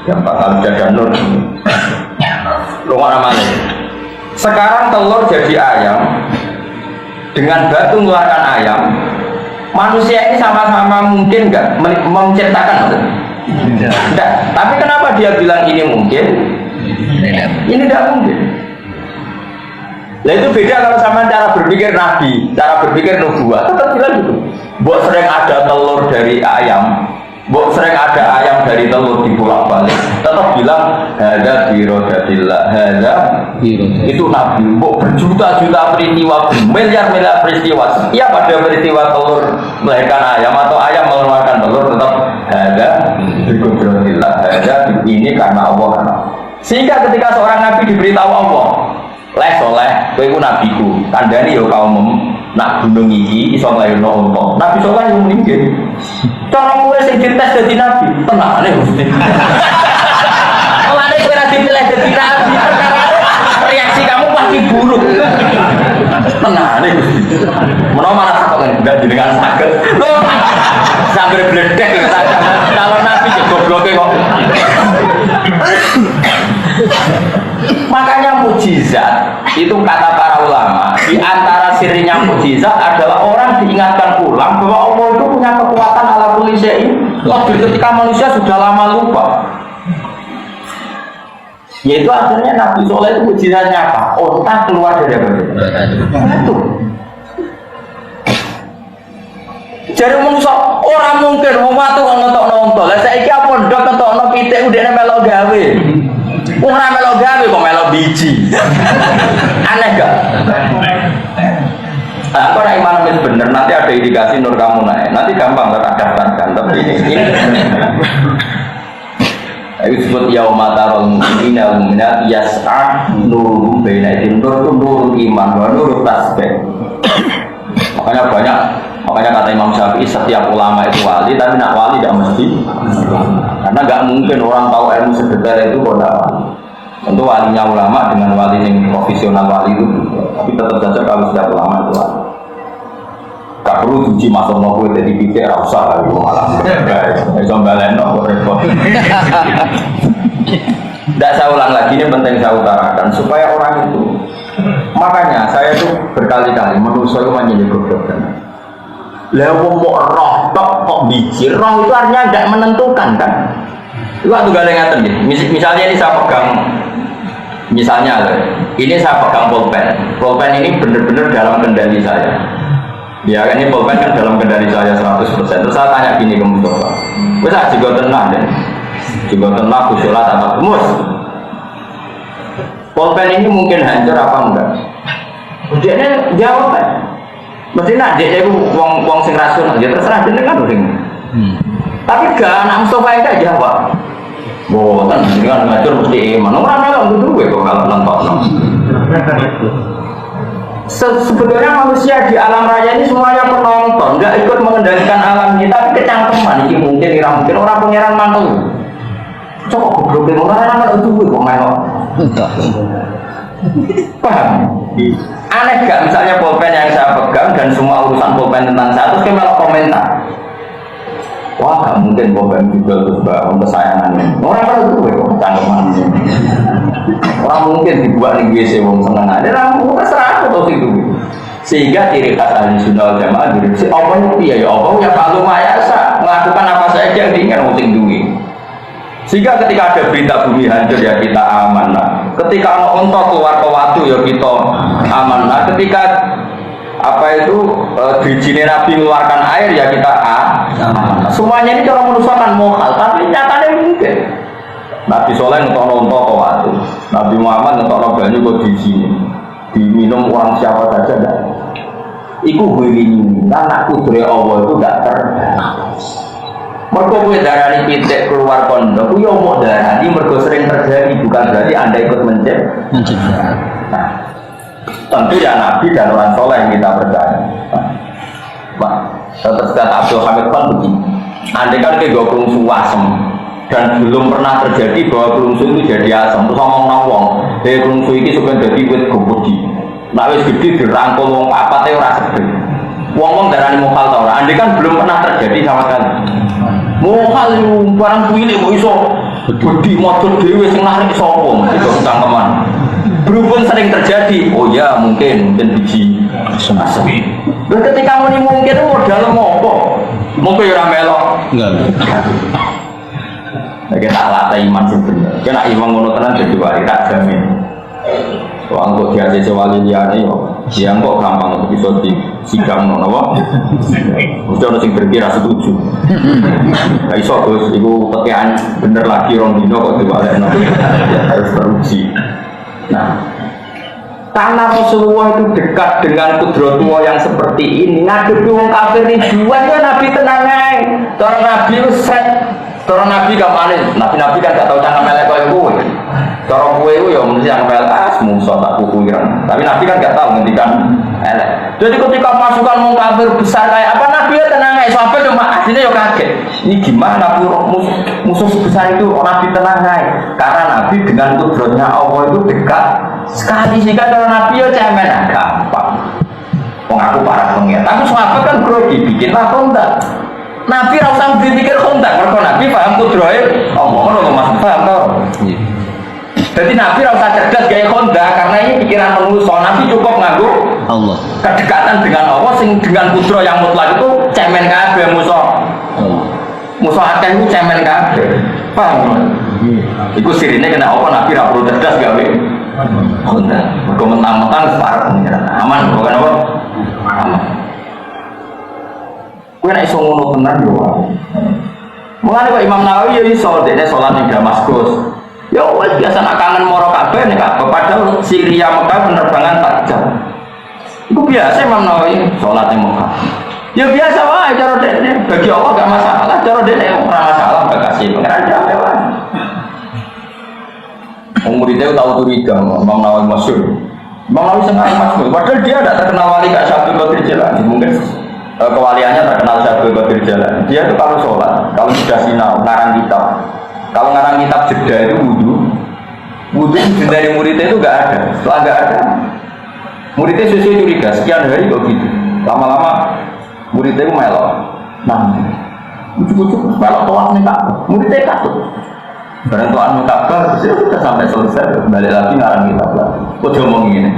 gampang kalau sudah ada nur. Rumah namanya. Sekarang telur jadi ayam dengan batu mengeluarkan ayam. Manusia ini sama-sama mungkin nggak menciptakan? Tidak. Tapi kenapa dia bilang ini mungkin? Ini tidak mungkin. Nah itu beda kalau sama cara berpikir Nabi, cara berpikir nubuah. Tetap bilang gitu. Buat sering ada telur dari ayam, buat sering ada ayam dari telur dibolak-balik. Tetap bilang hadza birodatillah, hadza itu Nabi. Buat berjuta-juta peristiwa, miliar-miliar peristiwa. Setiap ada peristiwa telur melahirkan ayam atau ayam mengeluarkan telur, tetap hadza birodatillah, hadza ini karena Allah. Sehingga ketika seorang Nabi diberitahu Allah, soleh, kowe iku nabiku. Kandhani yo kaum nak gunung iki iso nglairno unta. Nabi soleh yo mungkin. Cara kowe sing dites dadi nabi, tenane Gusti. Mulane kowe ora dipilih dadi nabi, reaksi kamu pasti buruk. Tenane Gusti. Menawa malah takok enggak jenengan saged. Loh, sambil bledek kalau nabi gobloke kok. Makanya mukjizat itu kata para ulama, di antara sirinya mukjizat adalah orang diingatkan ulang bahwa Allah itu punya kekuatan ala kulli syai'in ketika manusia sudah lama lupa. Yaitu akhirnya Nabi Soleh itu mukjizatnya apa? Otak keluar dari batu. Jadi manusia orang mungkin mau matu nonton nonton. Lah saiki apa ndok nonton pitik udene melok gawe. Ora melok gawe kok melok biji. Aneh gak? Nah, kalau iman itu bener, nanti ada indikasi nur kamu naik. Nanti gampang lah daftarkan. Tapi ini itu disebut yaumatarul mu'minina wal mu'minat yas'a nuruhum baina aydihim. Nur itu nurul iman, nurul tasbih. Makanya kata Imam Syafi'i setiap ulama itu wali, tapi nak wali tidak mesti. Karena nggak mungkin orang tahu ilmu sedetail itu kok tidak wali. Tentu walinya ulama dengan wali yang profesional wali itu, tapi tetap saja kalau setiap ulama itu wali. Gak perlu uji masuk nopo jadi pikir rasa kalau malah. Guys, bisa balen nopo repot. Tidak saya ulang lagi, ini penting saya utarakan supaya orang itu. Makanya saya itu berkali-kali manusia itu menjadi goblok. Lah mau roh kok biji roh itu artinya tidak menentukan kan? Itu waktu galengan nih. Misalnya ini saya pegang, misalnya ini saya pegang pulpen ini benar-benar dalam kendali saya. Ya kan ini pulpen kan dalam kendali saya 100%. Terus saya tanya gini ke Mustafa, wes juga tenang deh. Juga tenang, kusulat apa mus? Pulpen ini mungkin hancur apa enggak? Dia jawab kan? Mesti nak dia itu wong sing rasional, ya terserah dia kan uring. Tapi gak anak Mustafa enggak jawab. Boten dengan ngajur mesti iman. Orang melok dulu kok kalau nonton. Sebetulnya manusia di alam raya ini semuanya penonton, nggak ikut mengendalikan alam kita, tapi kecangkeman ini mungkin orang pengiran mantul. Coba goblok orang itu kok melok. Paham? Aneh gak misalnya pulpen yang saya pegang dan semua urusan pulpen tentang saya terus melok komentar. Wah, gak mungkin pulpen juga terus bangun kesayangannya. Orang kan itu kok kecangkeman. Orang mungkin dibuat di WC wong seneng aja, orang terserah atau itu. Sehingga ciri khas ahli sunnah wal jamaah diri si Allah itu ya Allah ya kalau mayasa melakukan apa saja yang diinginkan untuk duit. Sehingga ketika ada berita bumi hancur ya kita amanah. Ketika untuk keluar ke waktu ya kita amanah. Ketika apa itu bijine Nabi mengeluarkan air ya kita amanah. Semuanya ini cara manusia kan mokal, tapi nyatanya mungkin. Nabi Soleh ngetokno ke waktu, Nabi Muhammad ngetokno banyu ke bijine. Diminum orang siapa saja enggak. Iku wiling, karena kudure Allah itu enggak terbatas. Mergo kowe darani pitik keluar pondok, yo mau darani mergo sering terjadi, bukan berarti Anda ikut mencipta. Nah, tentu ya Nabi dan orang soleh yang kita percaya. Pak, terus kata Abdul Hamid Khan begini, andai kan kayak gue kelungsu asem dan belum pernah terjadi bahwa kelungsu itu jadi asem, terus ngomong-ngomong, kelungsu ini sebenarnya jadi wit gobudi. Nah wis gede dirangkul wong papate ora sedih. Wong-wong darani mokal ta ora? Andai kan belum pernah terjadi sama sekali. Mokal yo barang kuwi kok iso gede motor dhewe sing narik sapa? Itu cangkeman. Berhubung sering terjadi, oh ya mungkin biji asem. Dan ketika mungkin modal apa? Mungkin ora melok. Enggak. Nek tak latih iman sing bener. Kena iman ngono tenan dadi wali tak jamin. Soal kok diajak wali liyane yo, dia kok gampang untuk bisa disidang ngono apa? Mesti ono sing berkira setuju. Lah iso Gus, iku pekean bener lagi rong dino kok diwalekno. Harus teruji. Nah, karena Rasulullah itu dekat dengan kudratullah yang seperti ini, ngadepi wong kafir ribuan ya Nabi tenang ae. Cara Nabi itu set, cara Nabi gak manis. Nabi kan gak tau cara melek koyo kowe. Cara kowe itu ya mesti yang melek musuh tak kukuiran. Tapi Nabi kan gak tau ngendikan elek. Jadi ketika pasukan wong kafir besar kayak apa Nabi ya tenang ae. Sampai cuma aslinya ya kaget. Ini gimana musuh sebesar itu Nabi tenang ae. Karena Nabi dengan kudratnya Allah itu dekat sekali sehingga kalau Nabi ya cemen gampang. Mengaku para pengen. Tapi sahabat kan grogi bikin lah kontak. Nabi rasa berpikir kontak. Mereka Nabi paham kudratnya Allah. Kalau Mas paham tau. Jadi Nabi rasa cerdas gaya kontak karena ini pikiran manusia. Nabi cukup ngaku Allah. Kedekatan dengan Allah sing dengan kudrat yang mutlak itu cemen kabeh musuh. Musuh akeh itu cemen kabeh. Paham? Iku sirine kena apa Nabi ra perlu cerdas gawe. Kontak. Mergo mentang-mentang separah pengiran. Aman bukan apa? Aman. Kowe nek iso ngono tenan yo. Mulane kok Imam Nawawi yo iso dene salat ning Damaskus. Ya wis biasa nak kangen moro kabeh nek kabeh padahal Syria Mekah penerbangan 4 jam. Iku biasa Imam Nawawi salat ning Mekah. Ya biasa wae cara dekne bagi Allah gak masalah, cara dekne ora masalah gak kasih pengeran jae wae. Muridnya tahu curiga, Imam Nawawi masyhur. Imam Nawawi senang masyhur, padahal dia tidak terkenal wali kayak Syaikhul Qadir Jilani. Mungkin kewaliannya terkenal Syaikhul Qadir Jilani. Dia itu kalau sholat, kalau sudah sinau, ngarang kitab. Kalau ngarang kitab jeda itu wudhu dari muridnya itu nggak ada. Setelah nggak ada, muridnya sesuai curiga. Sekian hari kok gitu. Lama-lama muridnya itu melok. Nah, ujuk-ujuk melok tolak nih kak. Muridnya katut. Barang tuan kabar, sudah sampai selesai, balik lagi ngarang kitab lagi. Kok ngomong ini?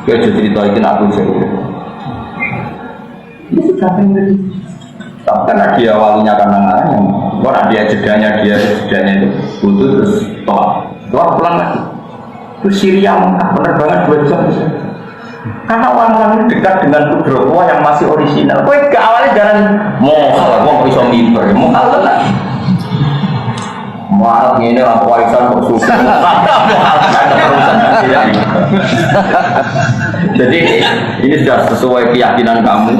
Kau ceritakan aku jadi. Ini sudah pengen. Tapi karena dia awalnya karena ngarang, karena dia jedanya itu butuh terus tolak pulang lagi. Terus Syria penerbangan 2 jam. Karena orang-orang ini dekat dengan kudrowa yang masih orisinal. Kau ke awalnya jangan mohal, mau bisa miber, mohal lah. Mohal ini lampu warisan kok susah. Jadi ini sudah sesuai keyakinan kamu.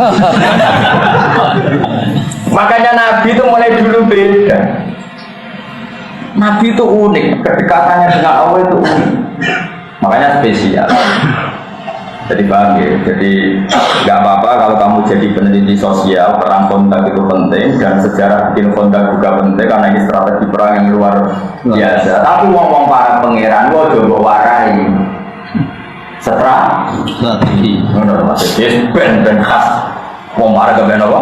Makanya Nabi itu mulai dulu beda. Nabi itu unik, kedekatannya dengan Allah itu unik. Makanya spesial. Jadi paham ya, jadi nggak apa-apa kalau kamu jadi peneliti sosial, perang kontak itu penting dan sejarah bikin kontak juga penting karena ini strategi perang yang luar biasa. Tapi ngomong para pangeran, gua coba warai strategi, menurut maksudnya band khas, mau marah ke band apa?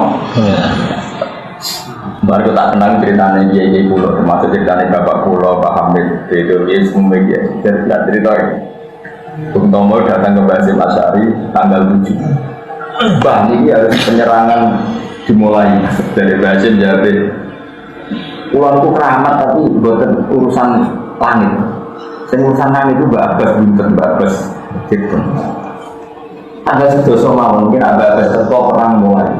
Baru tak kenal ceritanya dia pulau, termasuk ceritanya bapak pulau, Pak Hamid, itu dia semua dia cerita. Bung Tomo datang ke Basim Asy'ari tanggal 7. Bah, ini harus penyerangan dimulai dari Basim Jabir. Ulangku keramat tapi bukan urusan langit. Urusan langit itu Mbak Abbas bunter, Mbak Abbas gitu. Tanggal 7 mungkin Mbak Abbas terkau perang mulai.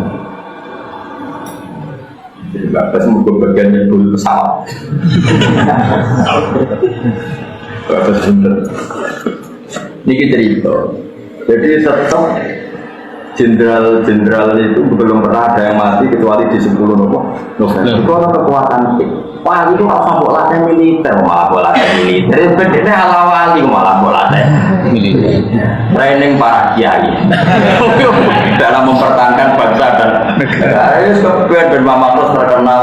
Jadi Mbak Abbas membuka bagian nyebul pesawat. Mbak Abbas bunter. Ini cerita. Jadi tetap jenderal itu belum pernah ada yang mati kecuali di 10 November. Itu ada kekuatan. Wah itu asal bola militer, malah bola militer. Bedanya ala-wali malah bola militer. Training para kiai dalam mempertahankan bangsa dan negara. Ini kemudian dan Mama Terus terkenal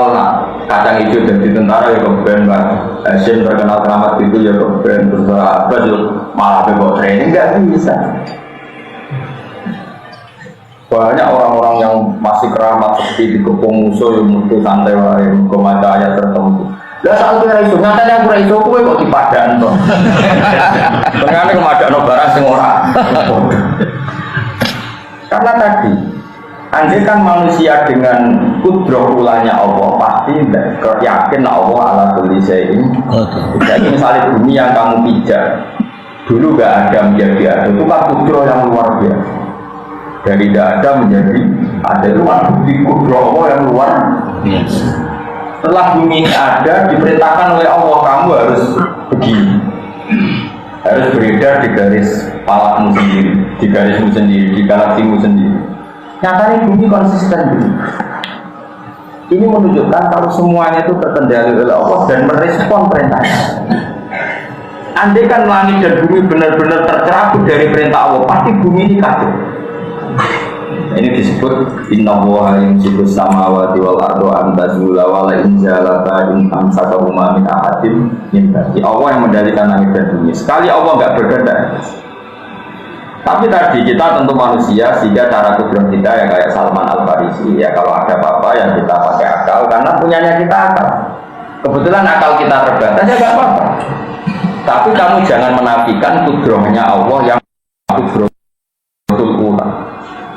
kacang hijau jadi tentara ya kemudian Mbak Hashim terkenal keramat itu ya kemudian terus apa malah bebok training nggak bisa. Banyak orang-orang yang masih keramat seperti dikepung musuh yang mutu santai wae kemana ayat tertentu. Lah saat kira iso nyatane aku ora iso kowe kok dipadan to. Tengane kemadakno barang sing ora. Karena tadi andai kan manusia dengan kudroh ulahnya Allah pasti yakin Allah ala kulli syai'in. Jadi misalnya bumi yang kamu pijak dulu gak ada menjadi ada, itu kan kudroh yang luar biasa. Dari tidak ada menjadi ada, itu kan bukti kudroh Allah yang luar biasa. Setelah bumi ini ada diperintahkan oleh Allah kamu harus begini, harus beredar di garis palakmu sendiri, di garismu sendiri, di galaksimu sendiri. Nyatanya bumi konsisten dulu. Ini menunjukkan kalau semuanya itu terkendali oleh Allah dan merespon perintahnya. Andai kan langit dan bumi benar-benar tercerabut dari perintah Allah, pasti bumi ini kacau. Ini disebut Inna Allaha yumsikus samawati wal ardo an tazula wa la in zalata in amsakahuma min ahadin min ba'di. Allah yang mendalikan langit dan bumi. Sekali Allah enggak berkehendak. Tapi tadi kita tentu manusia, sehingga cara kudroh kita ya kayak Salman Al-Farisi, ya kalau ada apa-apa yang kita pakai akal, karena punyanya kita akal. Kebetulan akal kita terbatas ya gak apa-apa. Tapi kamu jangan menafikan kudrohnya Allah yang kudroh ulang.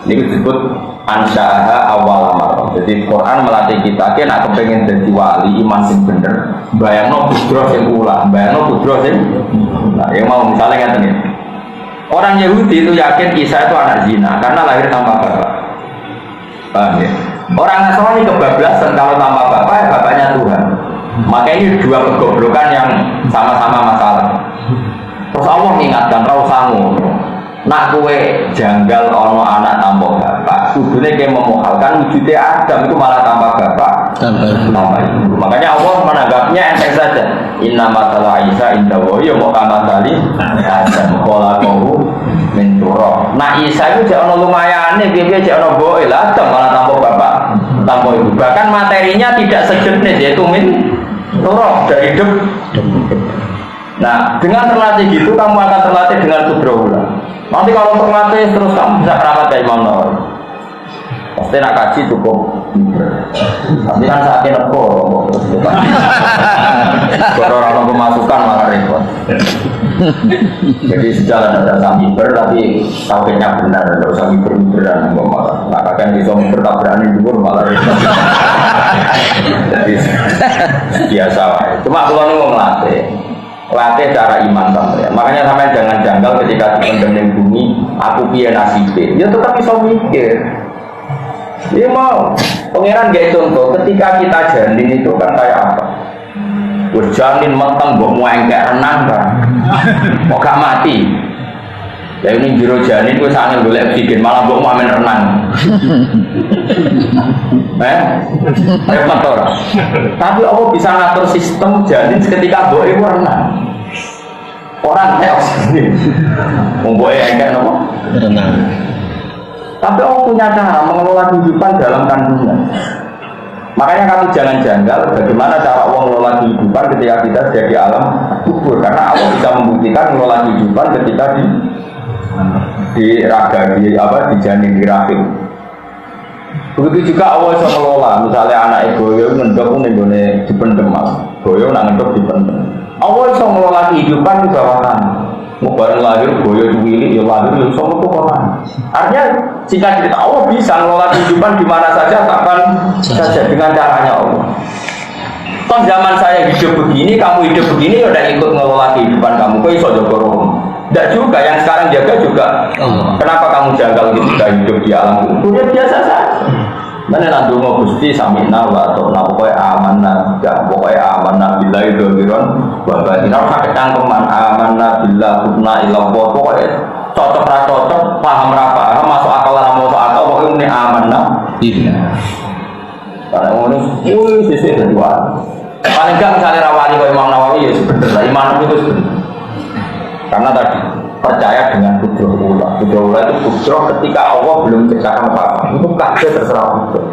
Ini disebut ansyaha awal amar. Jadi Quran melatih kita, nak kepengen jadi wali iman sing bener, bayangno kudroh sing ulang, bayangno kudroh sing. Nah, yang mau misalnya ngeten ya. Orang Yahudi itu yakin Isa itu anak zina karena lahir tanpa bapak. Paham ya? Orang Nasrani kebablasan kalau tanpa bapak ya bapaknya Tuhan. Maka ini dua kegoblokan yang sama-sama masalah. Terus Allah mengingatkan rau sangu. Nak kue janggal ono anak tanpa bapak. Kudune kayak memohalkan wujudnya Adam itu malah tanpa bapak. Tanpa ibu. Makanya Allah menanggapnya enteng saja. Inna masalah Isa indah wahyu mau kamatali Adam kolakohu menturok. Nah Isa itu jangan lumayan nih, dia jangan boil Adam malah tanpa bapak, tanpa ibu. Bahkan materinya tidak sejenis yaitu menturok dari deb. Nah dengan terlatih gitu kamu akan terlatih dengan kudrohullah. Nanti kalau terlatih terus kamu bisa keramat kayak Imam Nawawi. Pasti nak kaji cukup Tapi kan saatnya nekor, kalau orang pemasukan malah repot. Jadi sejalan ada miber tapi tauhidnya benar, tidak usah miber-miberan malah. Nah kakek bisa miber tak berani dulu malah repot. Jadi biasa. Cuma kalau ini mau latih cara iman sampai. Makanya sampai jangan janggal ketika dipendem bumi, aku piye nasibnya. Ya tetap bisa mikir. Dia mau. Pangeran gak contoh. Ketika kita janin itu kan kayak apa? Janin matang, buat mau engkek renang kan? Mau gak mati. Ya ini biro janin, gue sangat boleh bikin malah buat mau main renang. Repot orang. Tapi Allah bisa ngatur sistem janin ketika buat ibu renang. Orang kayak sini, membuat engkek apa? Renang. Tapi Allah punya cara mengelola kehidupan dalam kandungan. Makanya kami jangan janggal bagaimana cara Allah mengelola kehidupan ketika kita sudah di alam kubur. Karena Allah bisa membuktikan mengelola kehidupan ketika di raga, di janin, di rahim. Begitu juga Allah bisa mengelola. Misalnya anak boyo ngendok nenggone dipendem, boyo nak ngendok dipendem. Allah bisa mengelola kehidupan di bawah tanah. Mau bareng lahir, boyo cuwili, ya lahir, ya sama itu koran. Artinya, jika kita Allah bisa mengelola kehidupan di mana saja, kapan saja dengan caranya Allah. Toh zaman saya hidup begini, kamu hidup begini, ya udah ikut mengelola kehidupan kamu. Kok iso jaga roh? Tidak juga, yang sekarang jaga juga. Kenapa kamu janggal ketika hidup di alam kubur? Ya biasa saja. Mana nanti mau gusti samina atau pokoknya amanah, ya pokoknya amanah bila itu biron, bapak ini orang pakai cangkeman amanah bila hubna ilah pokoknya cocok cocok paham rapa masuk akal masuk akal pokoknya ini amanah bila. Karena ini sisi kedua. Paling enggak misalnya rawani kalau Imam Nawawi ya sebenarnya iman itu sebenarnya. Karena tadi percaya dengan kudroh ulah. Kudroh ulah itu kudroh ketika Allah belum ciptakan apa-apa. Itu kabeh terserah kudroh.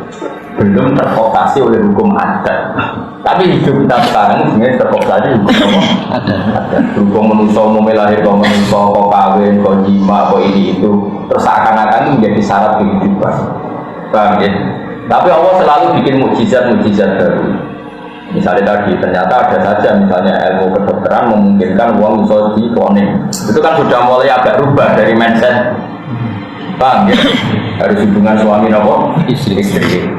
Belum terkooptasi oleh hukum adat. Tapi hidup kita sekarang sebenarnya terkooptasi hukum adat. Hukum manusia mau melahir, kau manusia, kau kawin, kau jima, kau ini itu. Terus seakan-akan menjadi syarat kehidupan. Paham ya? Tapi Allah selalu bikin mukjizat-mukjizat baru. Misalnya tadi ternyata ada saja misalnya ilmu kedokteran memungkinkan uang bisa dikloning. Itu kan sudah mulai agak rubah dari mindset. Paham ya? Harus hubungan suami nopo istri.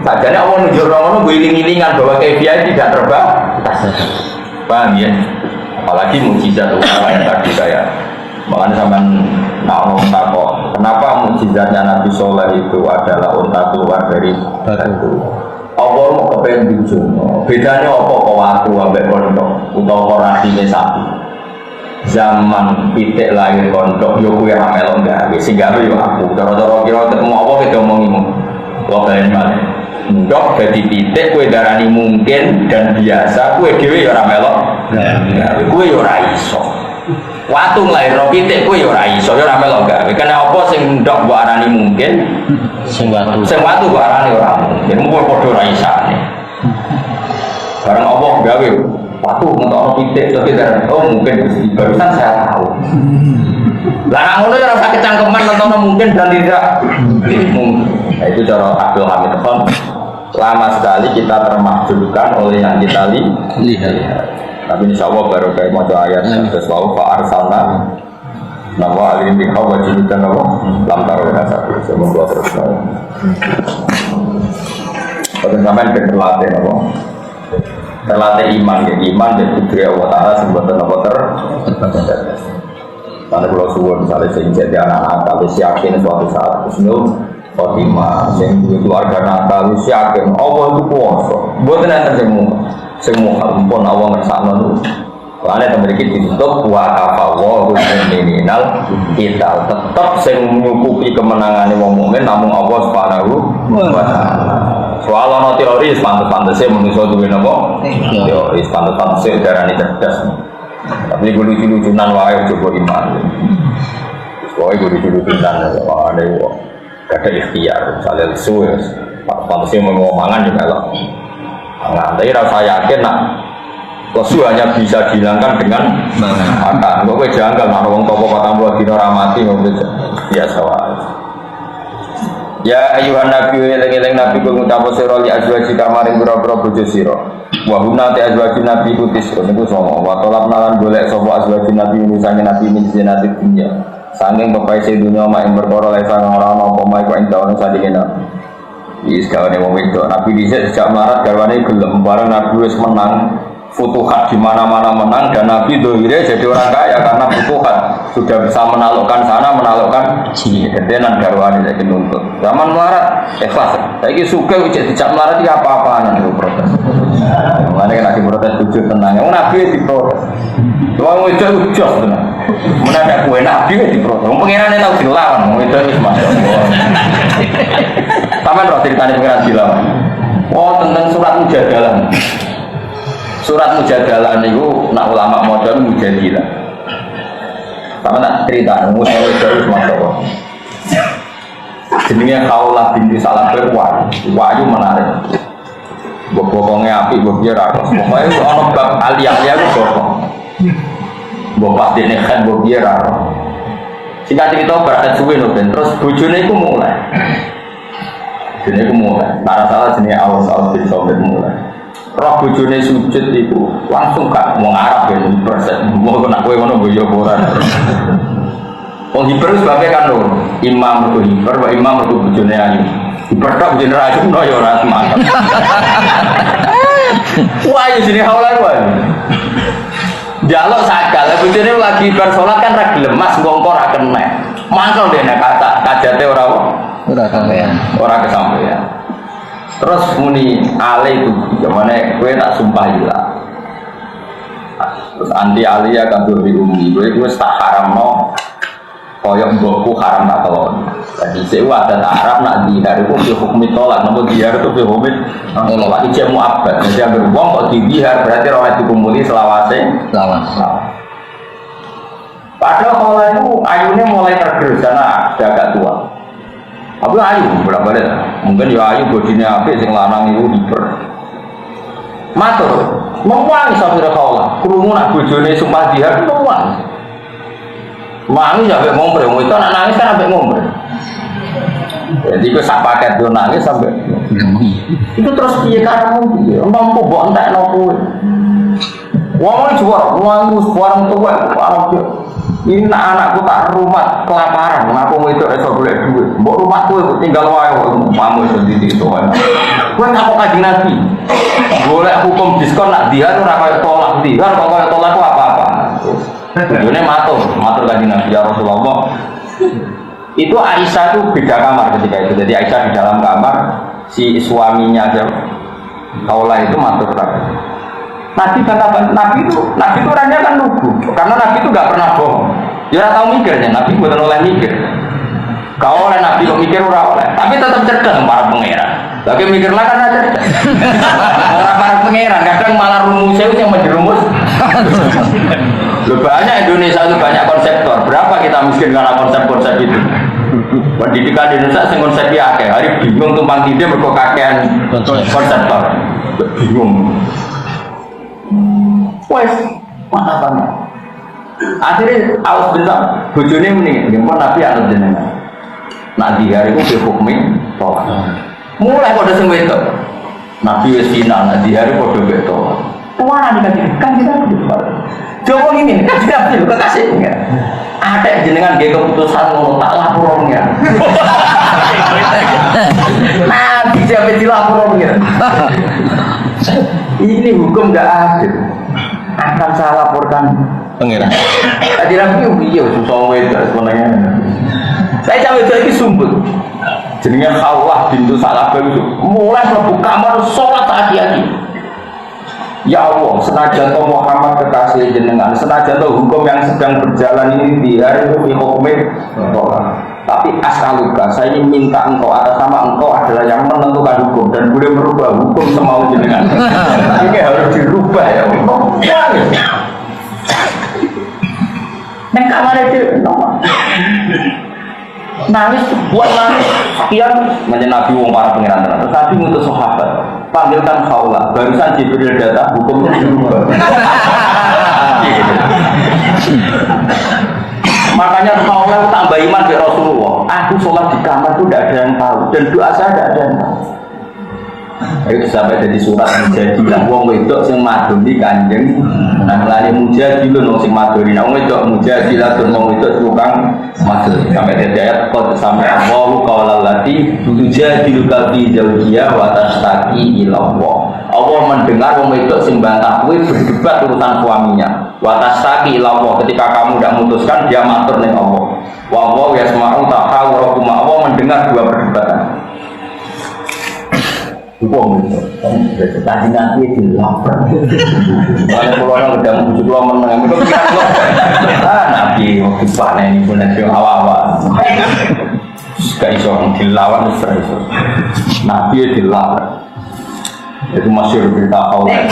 Sajane Allah nunjuk orang guling-gilingan bahwa KPI tidak terbatas. Paham ya? Apalagi mukjizat utama yang tadi saya. Makanya sampai unta kok. Kenapa mukjizatnya Nabi Soleh itu adalah unta keluar dari batu? Allah mau kepengen bujung, bedanya apa kok waktu ambek kondok utawa rasine sapi. Zaman pitik lahir kondok yo kuwi ra melok gawe, sing gawe yo aku. Cara-cara kira ketemu apa kita omongimu. Kok kalian balik. Ndok dadi pitik kowe darani mungkin dan biasa, kowe dhewe yo ra melok. Gawe kowe yo ra iso. Waktu lahir pitik kowe yo ra iso, yo ra melok gawe. Karena apa sing ndok mbok arani mungkin sing watu kok arane ora mungkin mung padha ra isane bareng Allah gawe watu ngetokno pitik tapi oh mungkin Gusti barusan saya tahu lah ngono ora usah kecangkeman ngetokno mungkin dan tidak mungkin. Nah, itu cara Abdul Hamid Khan lama sekali kita termakjubkan oleh yang kita lihat. Tapi insyaallah baru kayak maca ayat sesuatu fa arsalna nama alim bikau wajib dan nama lam taruh rasa bisa membuat terus nama. Pada zaman terlatih nama, terlatih iman dan putri Allah Taala sebutan nama terbatas. Karena kalau suwon misalnya sehingga dia anak kalau yakin suatu saat Husnul Khotimah, yang keluarga Natal yakin Allah itu kuasa. Buat nanti semua pun Allah ngersakno. Soalnya memiliki ditutup wa kafawa minimal kita tetap sing menyukupi kemenangan wong mukmin namun Allah Subhanahu wa taala. Soal ana teori pantes-pantese manusa duwe napa? Teori pantes-pantese darane cerdas. Tapi lucu-lucunan wae coba iman. Wae lucu-lucunan wae gak ada ikhtiar, misalnya lesu ya pantasnya mau mangan juga lah tapi rasa yakin nak lesu hanya bisa dihilangkan dengan makan gue janggal, nak orang toko 40 dino ramati biasa wae Ya ayuhan nabi eling-eling nabi kul ngucap sira li azwaji kamaring pira-pira bojo sira. Wa hunna ta azwaji nabi kutis niku sama wa tolap nalan golek sapa azwaji nabi misange nabi min zinati dunya. Sanging pepaise dunya mak ing perkara lesa ora ana apa mak ing taun sadikena. Wis gawane wong wedok nabi dhisik sejak melarat garwane gelem bareng nabi wis menang futuhat di mana-mana menang dan nabi dohire jadi orang kaya karena futuhat sudah bisa menaklukkan sana menaklukkan sini kedenan garwane jadi nuntut zaman melarat ikhlas saiki suka ujek dijak melarat iki apa-apaan niku protes ngene kan lagi protes jujur tenang wong nabi diprotes wong wedok ujos tenan menawa ada kowe nabi diprotes wong pangerane tau dilawan wong wedok wis masuk sampean ro ceritane pangeran dilawan tentang surat mujadalah. Surat mujadalah niku nak ulama modern mujadilah. Sama nak cerita musuh terus masuk. Jenenge Khawlah binti Salabir wahyu menarik. Bokongnya api bok jera. Pokoke ono bab aliyah ku bokong. Mbok pasti nekat bok jera. Singkat cerita berangkat suwe lho ben terus bojone iku mulai. Jenenge mulai. Para salah jenenge Aus bin Sabit mulai. Roh bojone sujud itu langsung gak mau ngarap ya persen mau kena kowe ngono boyo boran. Wong hiper sebabnya kan lho imam itu hiper wa imam itu bojone ayu. Hiper tok bojone ayu no ya ora semangat. Wah ya sini Khawlah wae. Dialog sakal bojone lagi bar salat kan ra gelem mas ngongko ra kena. Mangkel dene kata kajate ora kesampean. Ora kesampean. Terus muni ale itu gimana gue tak sumpah hilang terus anti alia kabur di umi gue tak haram no koyok mbokku haram tak telon jadi sewa ada Arab nak dihar itu hukum tolak namun dihar itu hukum tolak itu mu'abad jadi yang beruang kok dihar berarti orang itu kumpuli selawase padahal kalau itu ayunya mulai tergerus karena dia agak tua. Tapi ayu berapa dia? Mungkin ya ayu bodinya api sing lanang itu hiper. Matur, mewangi sampai Khawlah. Krungu nak bojone sumpah dihar mewangi. Wangi sampai ngombe, itu anak nangis kan sampai ngombe. Jadi ke sak paket yo nangis sampai. Itu terus piye karamu piye? Mampu mbok entekno kowe. Wong jual, wong warung tuwa arep ini anakku tak rumah kelaparan, aku itu esok boleh duit. Mbok rumahku itu tinggal wae, mamu itu di situ. Gue ngapa kaji nabi? Boleh hukum diskon nak dia tuh rakyat tolak dia, kalau rakyat tolak itu apa-apa. Tujuannya matur kaji nabi ya Rasulullah. Itu Aisyah tuh beda kamar ketika itu. Jadi Aisyah di dalam kamar, si suaminya aja Khawlah itu matur lagi. Nabi itu orangnya kan lugu, karena Nabi itu nggak pernah bohong. Dia nggak tahu mikirnya, Nabi bukan oleh mikir. Kau oleh Nabi kok mikir ora oleh, tapi tetap cerdas para pangeran. Tapi mikirlah karena cerdas. Para pangeran kadang malah rumusnya yang menjerumus. Banyak Indonesia itu banyak konseptor. Berapa kita miskin karena konsep-konsep itu? Pendidikan di Indonesia sing konsepnya akeh. Hari bingung tumpang tindih mergo kakean konseptor. Bingung. Wes, mana banget. Akhirnya Aus bin Sabit bojone muni, gimana Nabi anut jenengan. Nak dihar iku dihukumi tolak. Mulai pada sing wedok. Nabi wis final, nak dihar padha wedok. Tuana dikasih kan kita berdua. Coba ini, kan kita berdua kasih enggak. Ada jenengan nggih keputusan ngono tak lapornya. Nabi sampai dilapornya. Ini hukum gak adil. Akan saya laporkan pengiran. Tadi Nabi iya susah wedok sebenarnya. Saya cawe lagi sumput. Jenenge Khawlah bintu Salabah itu mulai mlebu kamar salat hati-hati. Ya Allah, senajan to Muhammad kekasih jenengan, senajan to hukum yang sedang berjalan ini di hari itu hukumnya tapi asaluka, saya ingin minta engkau atas nama engkau adalah yang menentukan hukum dan boleh merubah hukum semau jenengan. Ini harus dirubah ya Allah. Nek kamar itu nangis, buat nangis sekian menyenabi wong para pengiran tenan. Tetapi ngutus sahabat, panggilkan Khawlah. Barusan Jibril datang, hukumnya dirubah. Makanya Rasulullah tambah iman ke Rasulullah. Aku sholat di kamar itu tidak ada yang tahu dan doa saya tidak ada yang tahu. Itu sampai jadi surat Mujadilah. Wong wedok sing madoni kanjeng. Nah melani Mujadilah wong sing madoni. Nah wong wedok Mujadilah dan wong wedok tukang madoni. Sampai jadi ayat qad sampai Allahu qaulal lati tujadiluka fi zawjiha wa tashtaki ila Allah. Allah mendengar wong wedok sing bantah kuwi berdebat urusan suaminya. Wa tashtaki ila Allah. Ketika kamu tidak memutuskan dia matur ning Allah. Wa Allah yasma'u tahawurakum. Allah mendengar dua perdebatan. Wong itu, tadi nanti dilapar. Kalau orang udah muncul keluar menang, itu nabi waktu panen ini pun nanti awal-awal. Gak iso dilawan terus. Nabi dilapar. Itu masyhur berita Khawlad.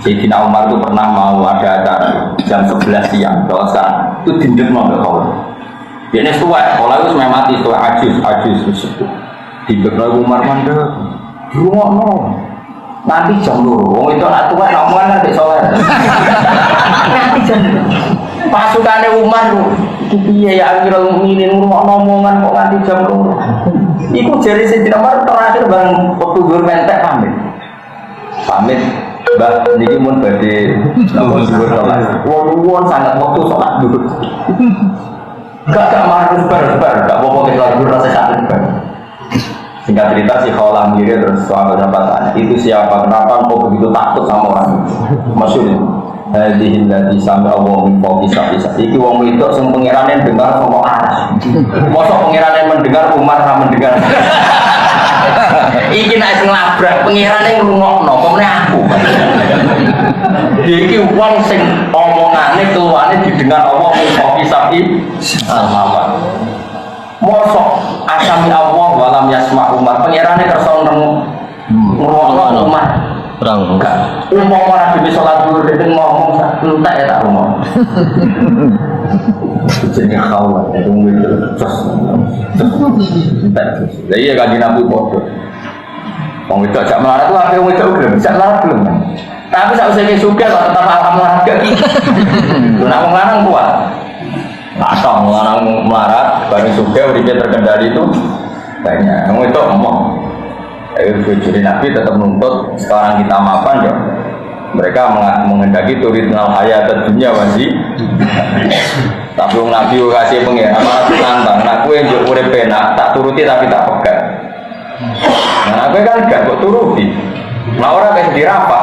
Sayyidina Umar itu pernah mau ada acara jam 11 siang. Kalau sekarang itu dindek nongol Khawlad. Dia ini tua, Khawlad itu memang mati tua ajus tersebut. Dindek nongol Umar mandek. Rumah nanti jam loro, itu anak tua ngomongan nanti soalnya. Nanti jam pasukannya Umar tuh, kipiye ya akhirnya nginin rumah ngomongan kok nanti jam loro. Iku jari Sayyidina Umar terakhir bareng waktu dur mentek pamit. Mbak, niki mun badhe napa dhuwur salat. Wong sangat waktu salat dulu. Gak marah bar, gak apa-apa kita dulu rasa sakit bar. Singkat cerita si Khawlad mirip terus sahabatnya tanya, itu siapa? Kenapa kok begitu takut sama orang itu? Maksudnya, hadhihi allati sami Allah min fawqi sab'i samawati. Iki wong itu sing pengirane dengar sama aras. Mosok pengirane mendengar Umar ra mendengar. Iki nek sing labrak pengirane ngrungokno, pemene aku. Iki wong sing omongane keluarane didengar Allah min fawqi sab'i samawati. Mosok asami Allah walam yasma Umar pengirannya kersa ngerungokno Umar Perang enggak umpama ora dhewe salat dulu dhewe ngomong sak entek ya tak ngomong jenenge Khawlad itu terus entek lha iya kan Nabi padha wong itu ajak melarat tuh akhirnya wong itu gelem bisa melarat belum tapi sak usah suka kok tetap alhamdulillah gak gitu nah wong lanang kuat atau orang melarat, barang suka, uripe terkendali itu banyak. Kamu itu ngomong, jadi Nabi tetap menuntut sekarang kita mapan ya. Mereka menghendaki turidnal hayat dunia wajib. Tapi Nabi kasih pengira, malah nantang. Aku yang jauh urip penak, tak turuti tapi tak pegat. Nah aku kan gak kok turuti. Nah orang kayak dirapa.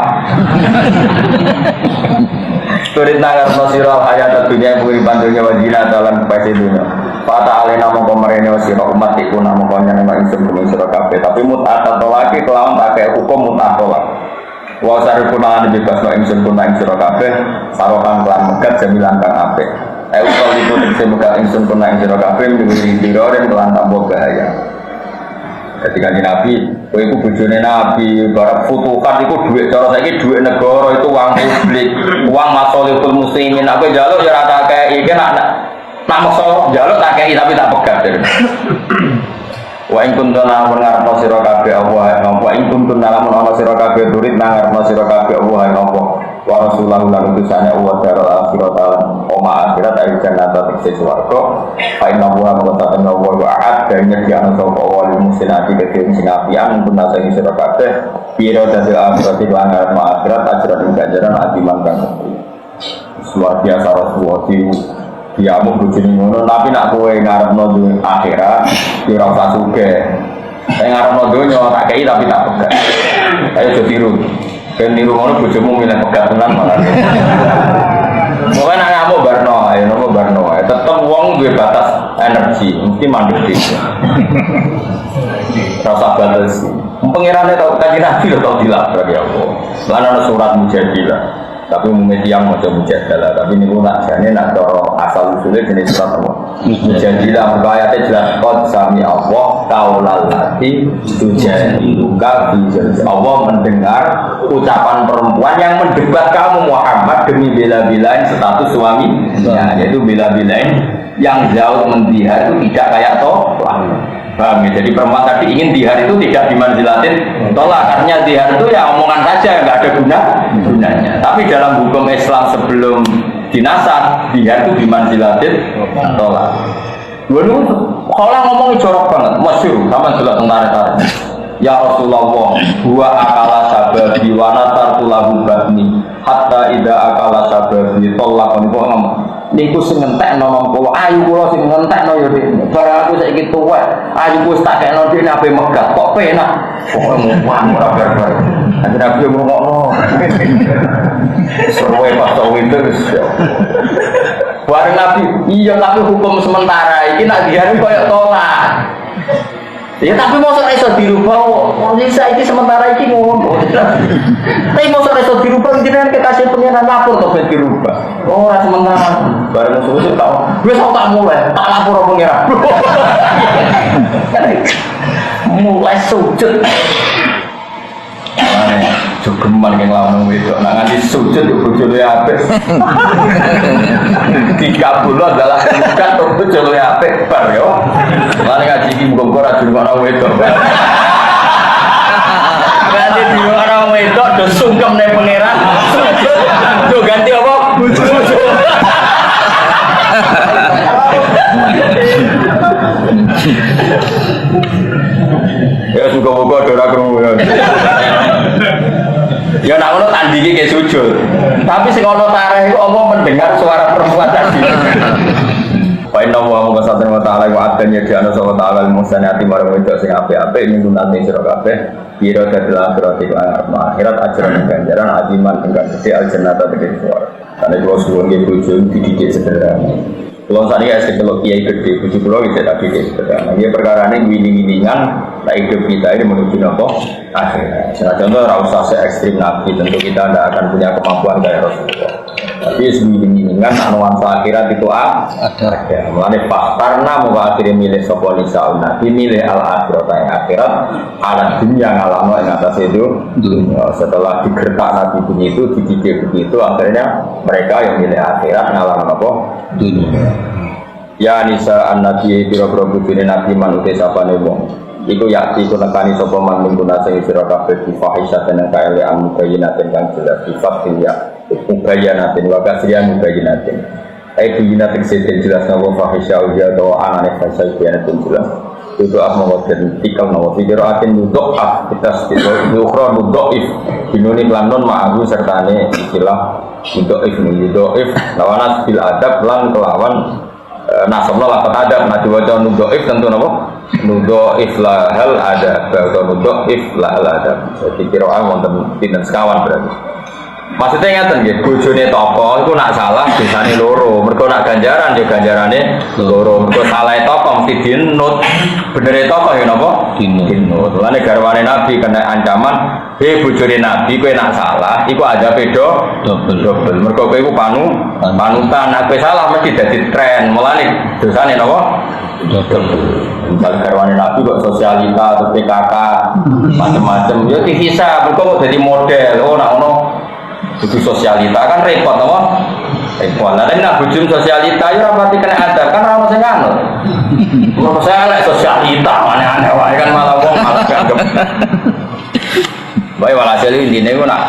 Turid nagar nasiral hayat dunia pengiripan dunia wajina dalam kepasi dunia. Fata alena mongko merene sira umat iku namo kanya nama insun kuning sira kabeh. Tapi mut'atat laki kelawan pakai hukum mut'at tolak. Wa sarifuna bebas no insun kuning sira kabeh sarokan kelan megat jamilan kang apik. Utawa iku sing megat insun kuning sira kabeh miwiri pira den kelan tambah bahaya. Ketika Nabi, itu bujune Nabi, barat futuhat itu duit, cara saya ini duit negara itu uang publik, uang masolihul muslimin. Aku jaluk ya rata kayak ini, nak maksud jaluk tak kayak tapi tak pegat. Wa in kuntum lamun ngarepno sira kabeh Allah napa in kuntum lamun ana sira kabeh turid ngarepno sira kabeh Allah napa wa rasulullah lan utusane Allah darul akhirat oma akhirat ayo jannata tekse swarga fa inna wa mutaqan wa wa'ad dan nyediakno sapa wali muslimati kedhe sing apian punna sing sira kabeh pira dadil akhirat lan ngarepno akhirat ajran ganjaran adiman kang luar biasa Rasulullah dia mau bujuni ngono, tapi nak kowe ngarepno duwe akhirat, ora usah sugih. Saya ngarepno donya tak kei tapi tak pegat. Ayo do tiru. Ben niru ngono bojomu milih pegat tenan malah. Pokoke nak ngamuk barno, ayo nopo barno. Tetep wong duwe batas energi, mesti mandek dhewe. Rasa batas. Pengirane tau kanjeng Nabi lho tau dilabrak ya Allah. Lan ana surat Mujadilah. Tapi umumnya tiang mau mujadalah, tapi ini pun nakjane nak doro asal usulnya jenis surat Allah. Mujadilah berbayatnya jelas qad sami Allah qaulal lati tujadiluka fi zawjiha. Allah mendengar ucapan perempuan yang mendebat kamu Muhammad demi bela-belain status suami, yaitu bela-belain yang jauh mendihar itu tidak kayak tolak. Paham ya? Jadi perempuan tadi ingin dihar itu tidak dimanzilatin tolak, karena dihar itu ya omongan saja, nggak ada gunanya. Tapi dalam hukum Islam sebelum dinasan dia itu dimanzilatin tolak. Dulu kalau ngomong jorok banget, masyhur sama jelas tentara. Ya Rasulullah, huwa akala sababi wa nasartu lahu batni hatta idza akala sababi tolak niku sing ngentekno mongko ayu kula sing ngentekno ya Dik. Barang aku saiki tuwek, ayu wis tak kekno Dik nabe megat kok penak. Pokoke mumpang ora barbar. Nek nabi ngrungokno. Seruwe pas tau itu wis. Bareng nabi, iya tapi hukum sementara iki nak diare koyo tolak. Ya tapi mosok iso dirubah, bisa iki sementara iki ngono. Tapi mosok iso dirubah jenengan kekasih pengiran lapor to ben dirubah. Oh, ora sementara. Bareng musuh tau. Wis tak mulai, tak lapor pengiran. Mulai sujud. Jogeman yang lawan wedok, nak nganti sujud yo bojone apik. Dikabul adalah bukan bojone apik bar yo. Lan ngaji iki muga-muga ra dirungokno wedok. Ganti dirungokno wedok do sungkem ning pangeran. Do ganti apa? Bojo. Ya muga-muga ora krungu. Ya nak ngono tandingi ke sujud. Tapi sing ana tareh iku apa mendengar suara perempuan tadi. Wa inna wa muqasadan wa ta'ala wa adanya di ana sapa ta'ala musanati marang wedok sing apik-apik ning dunate sira kabeh. Kira dadi akhirat iku akhirat ajaran ganjaran adiman ingkang gedhe aljannata tegese suara. Karena kula suwun nggih bojo dididik sederhana. Kalau saat ini saya kalau kiai gede, tujuh pulau itu tadi sederhana. Dia perkara ini wiling-wilingan, tak hidup kita ini menuju apa? Akhirnya. Nah, contoh rasa se ekstrim nabi, tentu kita tidak akan punya kemampuan kayak Rasulullah. Tapi wiling-wilingan, nuansa akhirat itu ada. Mulai karena mau akhirnya milih soponi saul nabi, milih al akhirat yang akhirat, alat dunia ngalamo yang atas itu. Setelah digertak nabi bunyi itu, dididik begitu, akhirnya mereka yang milih akhirat ngalaman apa? Dunia. Ya nisa an-nabi biro-biro bujuni nabi manusia sapane wong iku yakti ku nekani sapa man mingkuna sing sira kabeh difahisatan yang kaele ambayinaten kang jelas sifat ya ubayanaten wa kasriyan ubayinaten biyinaten sing jelas napa fahisya uja to anane fahisya biyanaten jelas itu apa wajan tikal nawa fikiratin nudok kita setidaknya ukhra nudoif binuni lanon ma'abu sertane istilah nudoif lawanas bil adab lan kelawan nasabna lapat adab, nah diwaca nudoif tentu apa? Nudoif lahal adab, atau nudoif lahal adab. Jadi kira-kira wonten pinten sekawan berarti. Maksudnya ngeten nggih, bojone toko iku nak salah bisane loro. Mergo nak ganjaran ya ganjarane loro. Mergo salahe toko mesti dinut. Benere toko ya napa? Dinut. Lane garwane Nabi kena ancaman, "He bojone Nabi kowe nak salah, iku adabe double. Mergo kowe iku panutan. Nek kowe salah mesti dadi tren. Mulane dosane napa? Double. Misal garwane Nabi kok sosialita atau PKK macam-macam ya dihisab mergo dadi model. Oh nak ono itu sosialita kan repot apa? Repot. Nah, nak bujum sosialita ya rapati kena adab kan orang sing anut. Menurut saya lek sosialita aneh-aneh wae kan malah wong malah gagem. Baik walhasil intine ku nak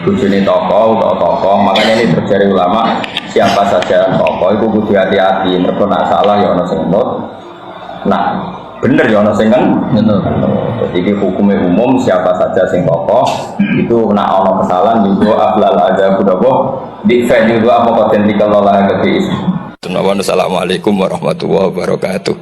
bujune tokoh, makanya ini terjadi ulama siapa saja tokoh itu kudu hati-hati mergo nak salah ya ono sing nut. Nah, bener ya ono sing kan bener. Jadi hukumnya umum siapa saja sing tokoh itu nak ono kesalahan juga ablal ada budabo di venue juga apa potensi kalau lah ke. Assalamualaikum warahmatullahi wabarakatuh.